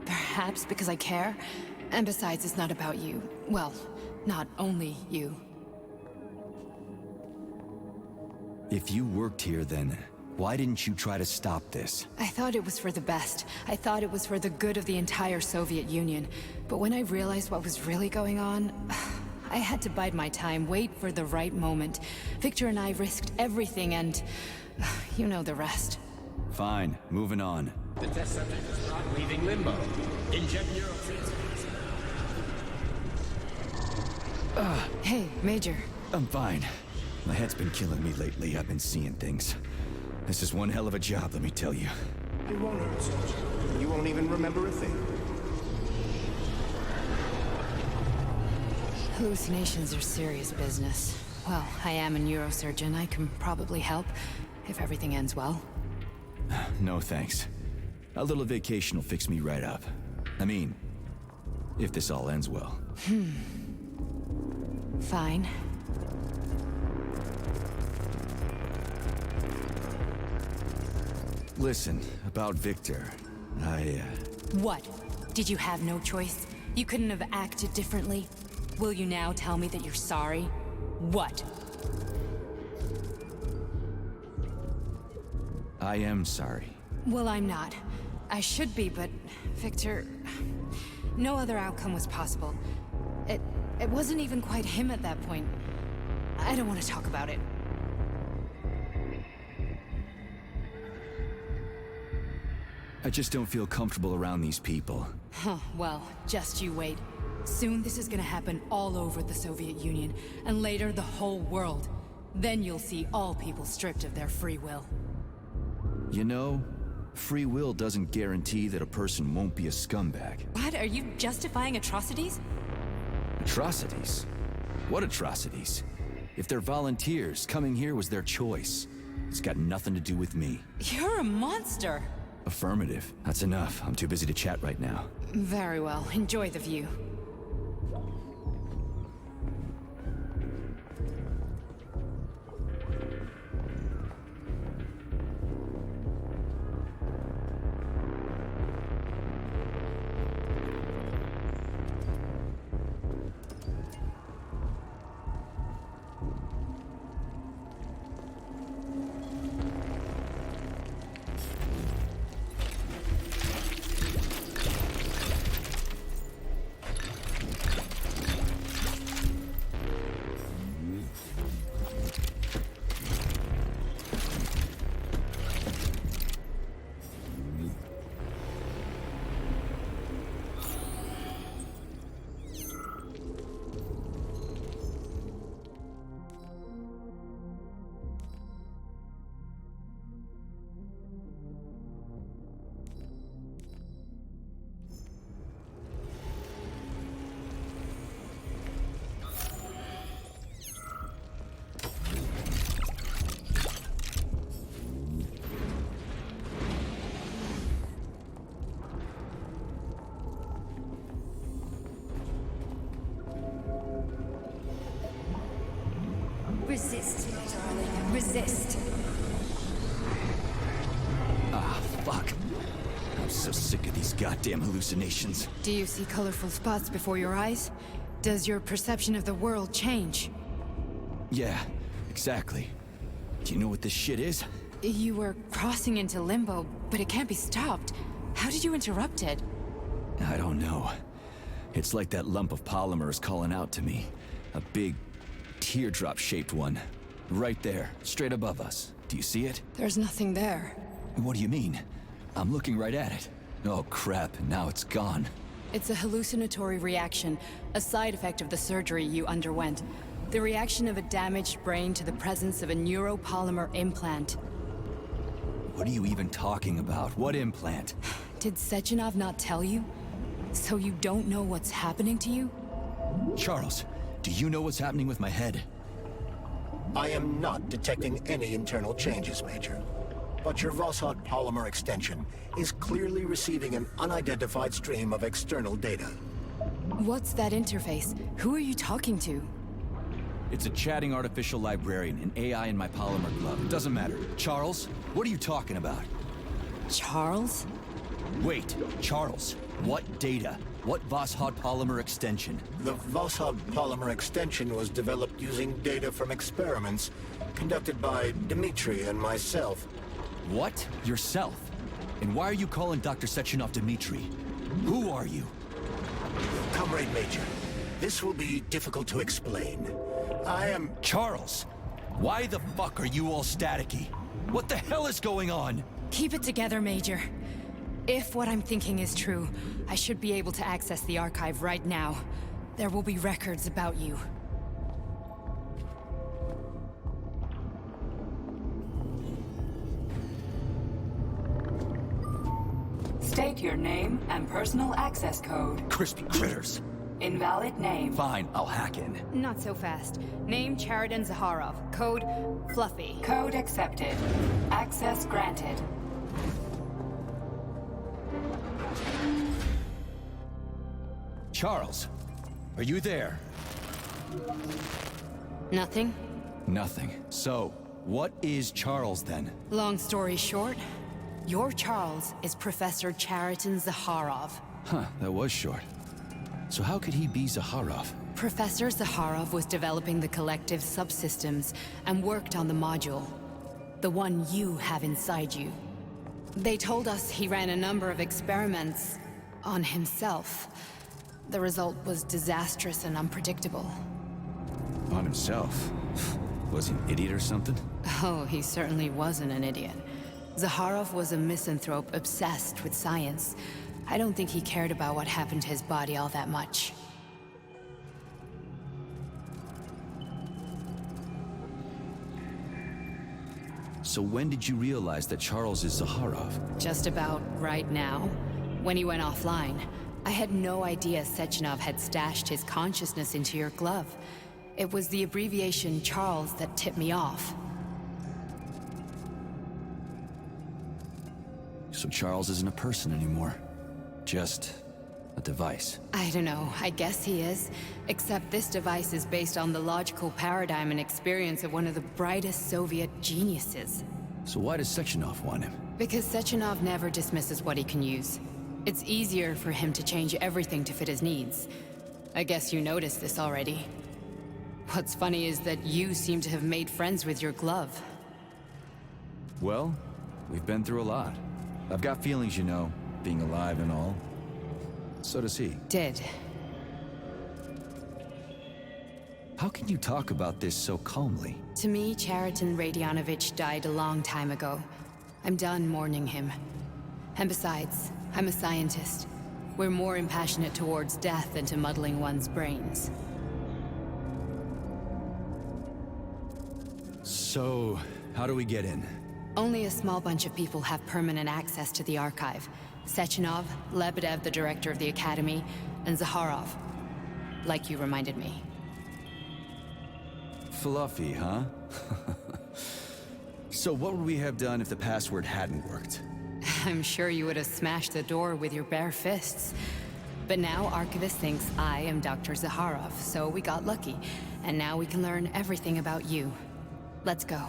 Perhaps because I care. And besides, it's not about you. Well, not only you. If you worked here, then why didn't you try to stop this? I thought it was for the best. I thought it was for the good of the entire Soviet Union. But when I realized what was really going on, I had to bide my time, wait for the right moment. Victor and I risked everything and you know the rest. Fine, moving on. The test subject is not leaving limbo. Inject neurotransmitters. Hey, Major. I'm fine. My head's been killing me lately. I've been seeing things. This is one hell of a job, let me tell you. It won't hurt, soldier. You won't even remember a thing. Hallucinations are serious business. Well, I am a neurosurgeon. I can probably help, if everything ends well. No thanks. A little vacation will fix me right up. I mean, if this all ends well. Fine. Listen, about Victor, What? Did you have no choice? You couldn't have acted differently? Will you now tell me that you're sorry? What? I am sorry. Well, I'm not. I should be, but Victor... No other outcome was possible. It wasn't even quite him at that point. I don't want to talk about it. I just don't feel comfortable around these people. Huh, well, just you wait. Soon this is gonna happen all over the Soviet Union, and later the whole world. Then you'll see all people stripped of their free will. You know, free will doesn't guarantee that a person won't be a scumbag. What? Are you justifying atrocities? Atrocities? What atrocities? If they're volunteers, coming here was their choice. It's got nothing to do with me. You're a monster! Affirmative. That's enough. I'm too busy to chat right now. Very well. Enjoy the view. Resist, my darling. Resist. Ah, fuck. I'm so sick of these goddamn hallucinations. Do you see colorful spots before your eyes? Does your perception of the world change? Yeah, exactly. Do you know what this shit is? You were crossing into limbo, but it can't be stopped. How did you interrupt it? I don't know. It's like that lump of polymer is calling out to me. A big, teardrop-shaped one. Right there, straight above us. Do you see it? There's nothing there. What do you mean? I'm looking right at it. Oh crap, now it's gone. It's a hallucinatory reaction, a side effect of the surgery you underwent. The reaction of a damaged brain to the presence of a neuropolymer implant. What are you even talking about? What implant? Did Sechenov not tell you? So you don't know what's happening to you? Charles, do you know what's happening with my head? I am not detecting any internal changes, Major. But your Vossot polymer extension is clearly receiving an unidentified stream of external data. What's that interface? Who are you talking to? It's a chatting artificial librarian, an AI in my Polymer Glove. It doesn't matter. Charles, what are you talking about? Charles? Wait, Charles, what data? What Vossot polymer extension? The Vossot polymer extension was developed using data from experiments conducted by Dmitri and myself. What? Yourself? And why are you calling Dr. Sechenov Dmitri? Who are you? Comrade Major, this will be difficult to explain. I am... Charles! Why the fuck are you all staticky? What the hell is going on? Keep it together, Major. If what I'm thinking is true, I should be able to access the archive right now. There will be records about you. State your name and personal access code. Crispy critters. Invalid name. Fine, I'll hack in. Not so fast. Name Chariton Zaharov. Code Fluffy. Code accepted. Access granted. Charles, are you there? Nothing? Nothing. So, what is Charles then? Long story short, your Charles is Professor Chariton Zaharov. Huh, that was short. So how could he be Zaharov? Professor Zaharov was developing the collective subsystems and worked on the module. The one you have inside you. They told us he ran a number of experiments on himself. The result was disastrous and unpredictable. On himself? Was he an idiot or something? Oh, he certainly wasn't an idiot. Zaharov was a misanthrope obsessed with science. I don't think he cared about what happened to his body all that much. So when did you realize that Charles is Zaharov? Just about right now. When he went offline. I had no idea Sechenov had stashed his consciousness into your glove. It was the abbreviation Charles that tipped me off. So Charles isn't a person anymore. Just a device. I don't know. I guess he is. Except this device is based on the logical paradigm and experience of one of the brightest Soviet geniuses. So why does Sechenov want him? Because Sechenov never dismisses what he can use. It's easier for him to change everything to fit his needs. I guess you noticed this already. What's funny is that you seem to have made friends with your glove. Well, we've been through a lot. I've got feelings, you know, being alive and all. So does he. Did. How can you talk about this so calmly? To me, Chariton Radionovich died a long time ago. I'm done mourning him. And besides, I'm a scientist. We're more impassionate towards death than to muddling one's brains. So, how do we get in? Only a small bunch of people have permanent access to the archive. Sechenov, Lebedev, the director of the Academy, and Zaharov. Like you reminded me. Fluffy, huh? So what would we have done if the password hadn't worked? I'm sure you would have smashed the door with your bare fists. But now Archivist thinks I am Dr. Zaharov, so we got lucky. And now we can learn everything about you. Let's go.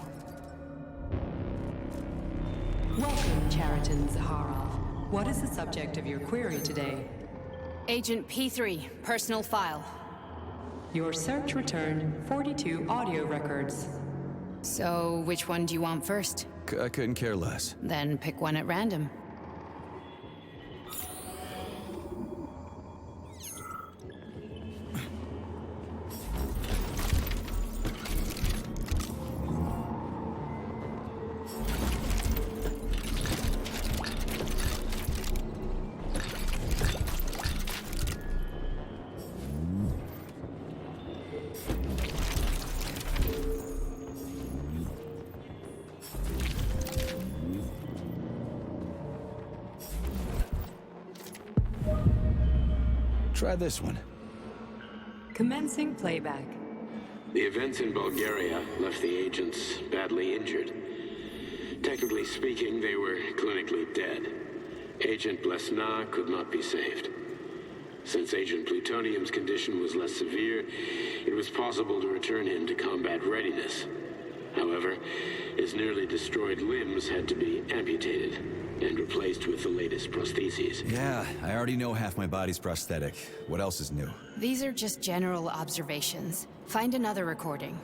Welcome, Chariton Zaharov. What is the subject of your query today? Agent P3, personal file. Your search returned 42 audio records. So, which one do you want first? I couldn't care less. Then pick one at random. Try this one. Commencing playback. The events in Bulgaria left the agents badly injured. Technically speaking, they were clinically dead. Agent Blesna could not be saved. Since Agent Plutonium's condition was less severe, it was possible to return him to combat readiness. However, his nearly destroyed limbs had to be amputated and replaced with the latest prostheses. Yeah, I already know half my body's prosthetic. What else is new? These are just general observations. Find another recording.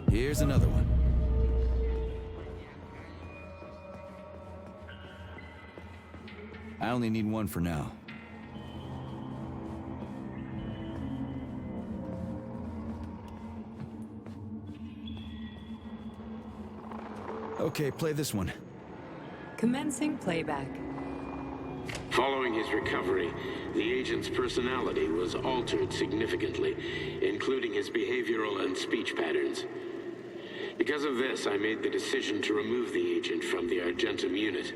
Here's another one. I only need one for now. Okay, play this one. Commencing playback. Following his recovery, the agent's personality was altered significantly, including his behavioral and speech patterns. Because of this, I made the decision to remove the agent from the Argentum unit.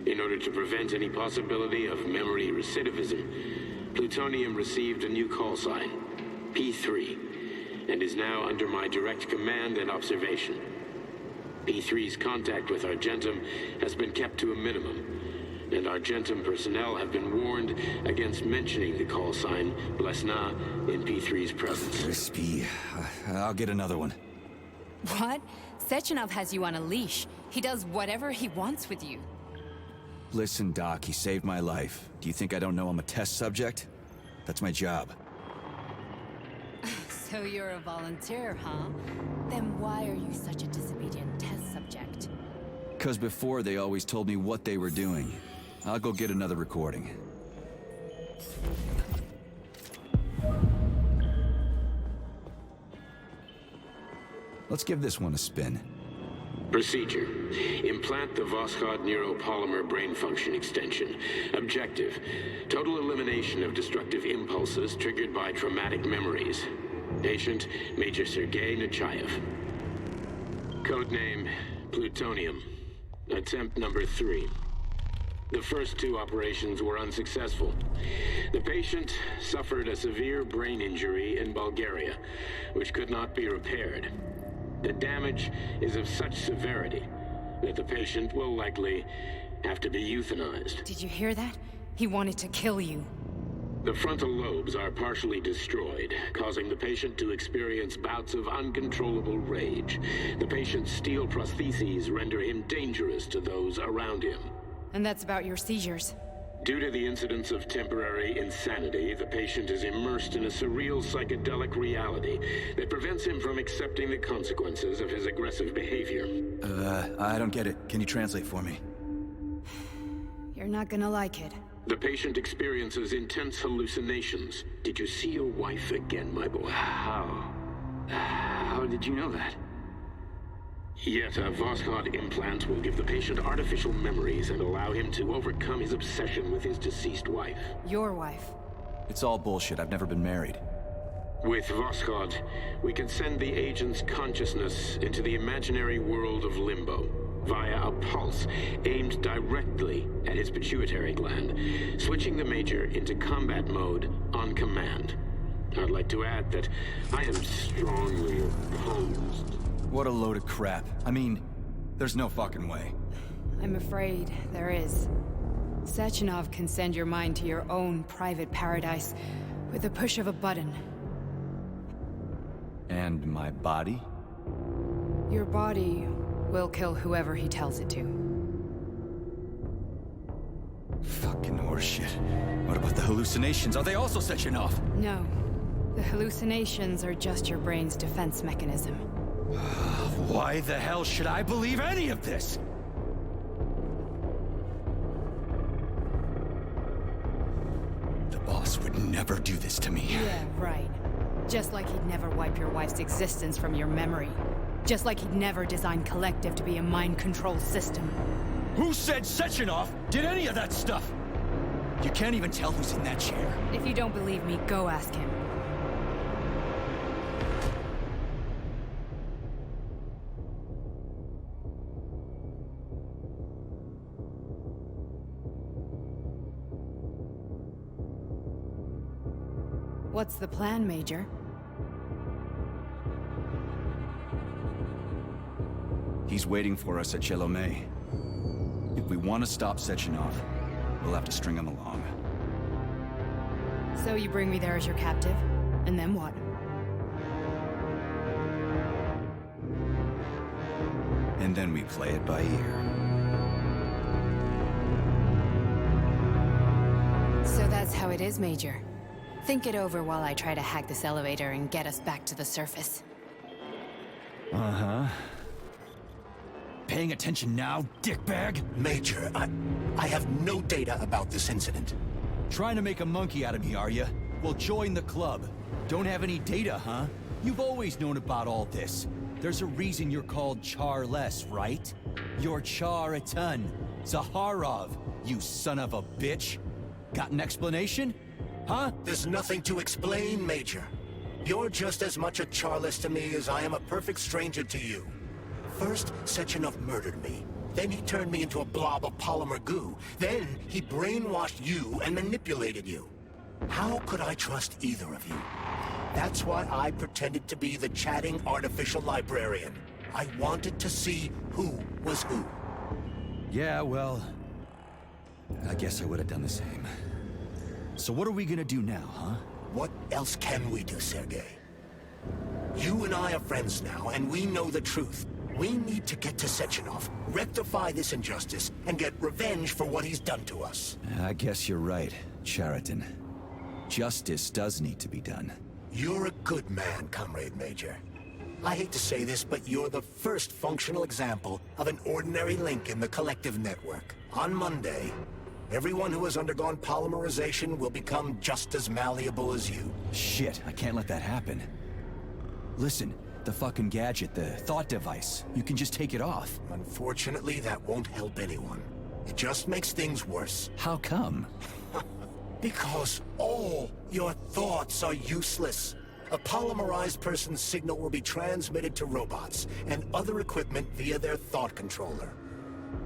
In order to prevent any possibility of memory recidivism, Plutonium received a new call sign, P3, and is now under my direct command and observation. P3's contact with Argentum has been kept to a minimum, and Argentum personnel have been warned against mentioning the call sign Blesna in P3's presence. Crispy. I'll get another one. What? Sechenov has you on a leash. He does whatever he wants with you. Listen, Doc, he saved my life. Do you think I don't know I'm a test subject? That's my job. So you're a volunteer, huh? Then why are you such a disobedient test subject? 'Cause before they always told me what they were doing. I'll go get another recording. Let's give this one a spin. Procedure. Implant the Voskhod neuropolymer brain function extension. Objective. Total elimination of destructive impulses triggered by traumatic memories. Patient, Major Sergei Nechayev. Codename, Plutonium. Attempt number 3. The first 2 operations were unsuccessful. The patient suffered a severe brain injury in Bulgaria, which could not be repaired. The damage is of such severity that the patient will likely have to be euthanized. Did you hear that? He wanted to kill you. The frontal lobes are partially destroyed, causing the patient to experience bouts of uncontrollable rage. The patient's steel prostheses render him dangerous to those around him. And that's about your seizures. Due to the incidence of temporary insanity, the patient is immersed in a surreal psychedelic reality that prevents him from accepting the consequences of his aggressive behavior. I don't get it. Can you translate for me? You're not gonna like it. The patient experiences intense hallucinations. Did you see your wife again, my boy? How did you know that? Yet a Voskhod implant will give the patient artificial memories and allow him to overcome his obsession with his deceased wife. Your wife. It's all bullshit. I've never been married. With Voskhod, we can send the agent's consciousness into the imaginary world of limbo via a pulse aimed directly at his pituitary gland, switching the Major into combat mode on command. I'd like to add that I am strongly opposed. What a load of crap. I mean, there's no fucking way. I'm afraid there is. Sechenov can send your mind to your own private paradise with the push of a button. And my body? Your body will kill whoever he tells it to. Fucking horseshit. What about the hallucinations? Are they also Sechenov? No. The hallucinations are just your brain's defense mechanism. Why the hell should I believe any of this? The boss would never do this to me. Yeah, right. Just like he'd never wipe your wife's existence from your memory. Just like he'd never design Collective to be a mind control system. Who said Sechenov did any of that stuff? You can't even tell who's in that chair. If you don't believe me, go ask him. What's the plan, Major? He's waiting for us at Chelomey. If we want to stop Sechenov, we'll have to string him along. So you bring me there as your captive, and then what? And then we play it by ear. So that's how it is, Major. Think it over while I try to hack this elevator and get us back to the surface. Uh-huh. Paying attention now, dickbag? Major, I have no data about this incident. Trying to make a monkey out of me, are you? Well, join the club. Don't have any data, huh? You've always known about all this. There's a reason you're called Charless, right? You're Char a ton. Zaharov, you son of a bitch. Got an explanation? Huh? There's nothing to explain, Major. You're just as much a Charless to me as I am a perfect stranger to you. First, Sechenov murdered me. Then he turned me into a blob of polymer goo. Then he brainwashed you and manipulated you. How could I trust either of you? That's why I pretended to be the chatting artificial librarian. I wanted to see who was who. Yeah, well, I guess I would have done the same. So what are we gonna do now, huh? What else can we do, Sergei? You and I are friends now, and we know the truth. We need to get to Sechenov, rectify this injustice, and get revenge for what he's done to us. I guess you're right, Chariton. Justice does need to be done. You're a good man, Comrade Major. I hate to say this, but you're the first functional example of an ordinary link in the collective network. On Monday, everyone who has undergone polymerization will become just as malleable as you. Shit, I can't let that happen. Listen, the fucking gadget, the thought device, you can just take it off. Unfortunately, that won't help anyone. It just makes things worse. How come? Because all your thoughts are useless. A polymerized person's signal will be transmitted to robots and other equipment via their thought controller.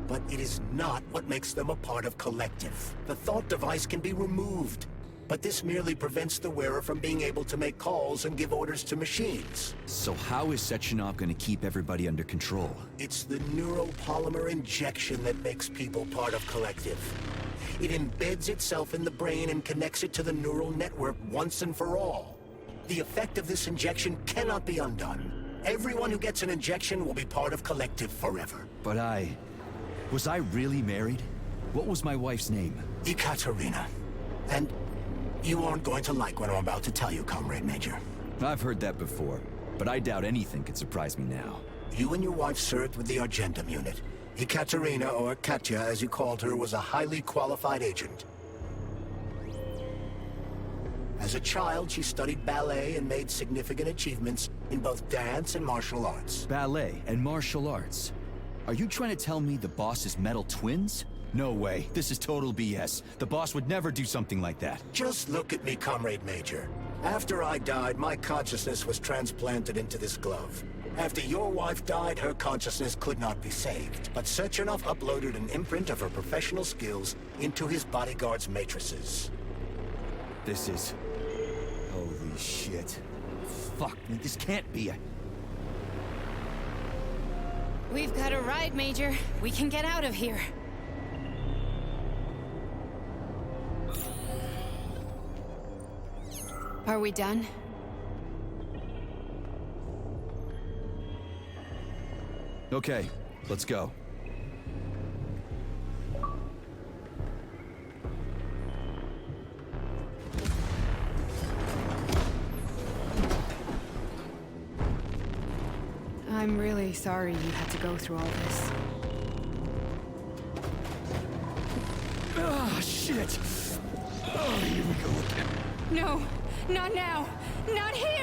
But it is not what makes them a part of collective. The thought device can be removed, but this merely prevents the wearer from being able to make calls and give orders to machines. So how is Sechenov gonna keep everybody under control? It's the neuropolymer injection that makes people part of collective. It embeds itself in the brain and connects it to the neural network once and for all. The effect of this injection cannot be undone. Everyone who gets an injection will be part of collective forever. But was I really married? What was my wife's name? Ekaterina. And you aren't going to like what I'm about to tell you, Comrade Major. I've heard that before, but I doubt anything could surprise me now. You and your wife served with the Argentum unit. Ekaterina, or Katya as you called her, was a highly qualified agent. As a child, she studied ballet and made significant achievements in both dance and martial arts. Ballet and martial arts? Are you trying to tell me the boss is metal twins? No way. This is total BS. The boss would never do something like that. Just look at me, Comrade Major. After I died, my consciousness was transplanted into this glove. After your wife died, her consciousness could not be saved. But Sechenov uploaded an imprint of her professional skills into his bodyguard's matrices. This is... holy shit. Fuck me, this can't be We've got a ride, Major. We can get out of here. Are we done? Okay, let's go. I'm really sorry you had to go through all this. Ah, shit! Oh, here we go again. No, not now! Not here!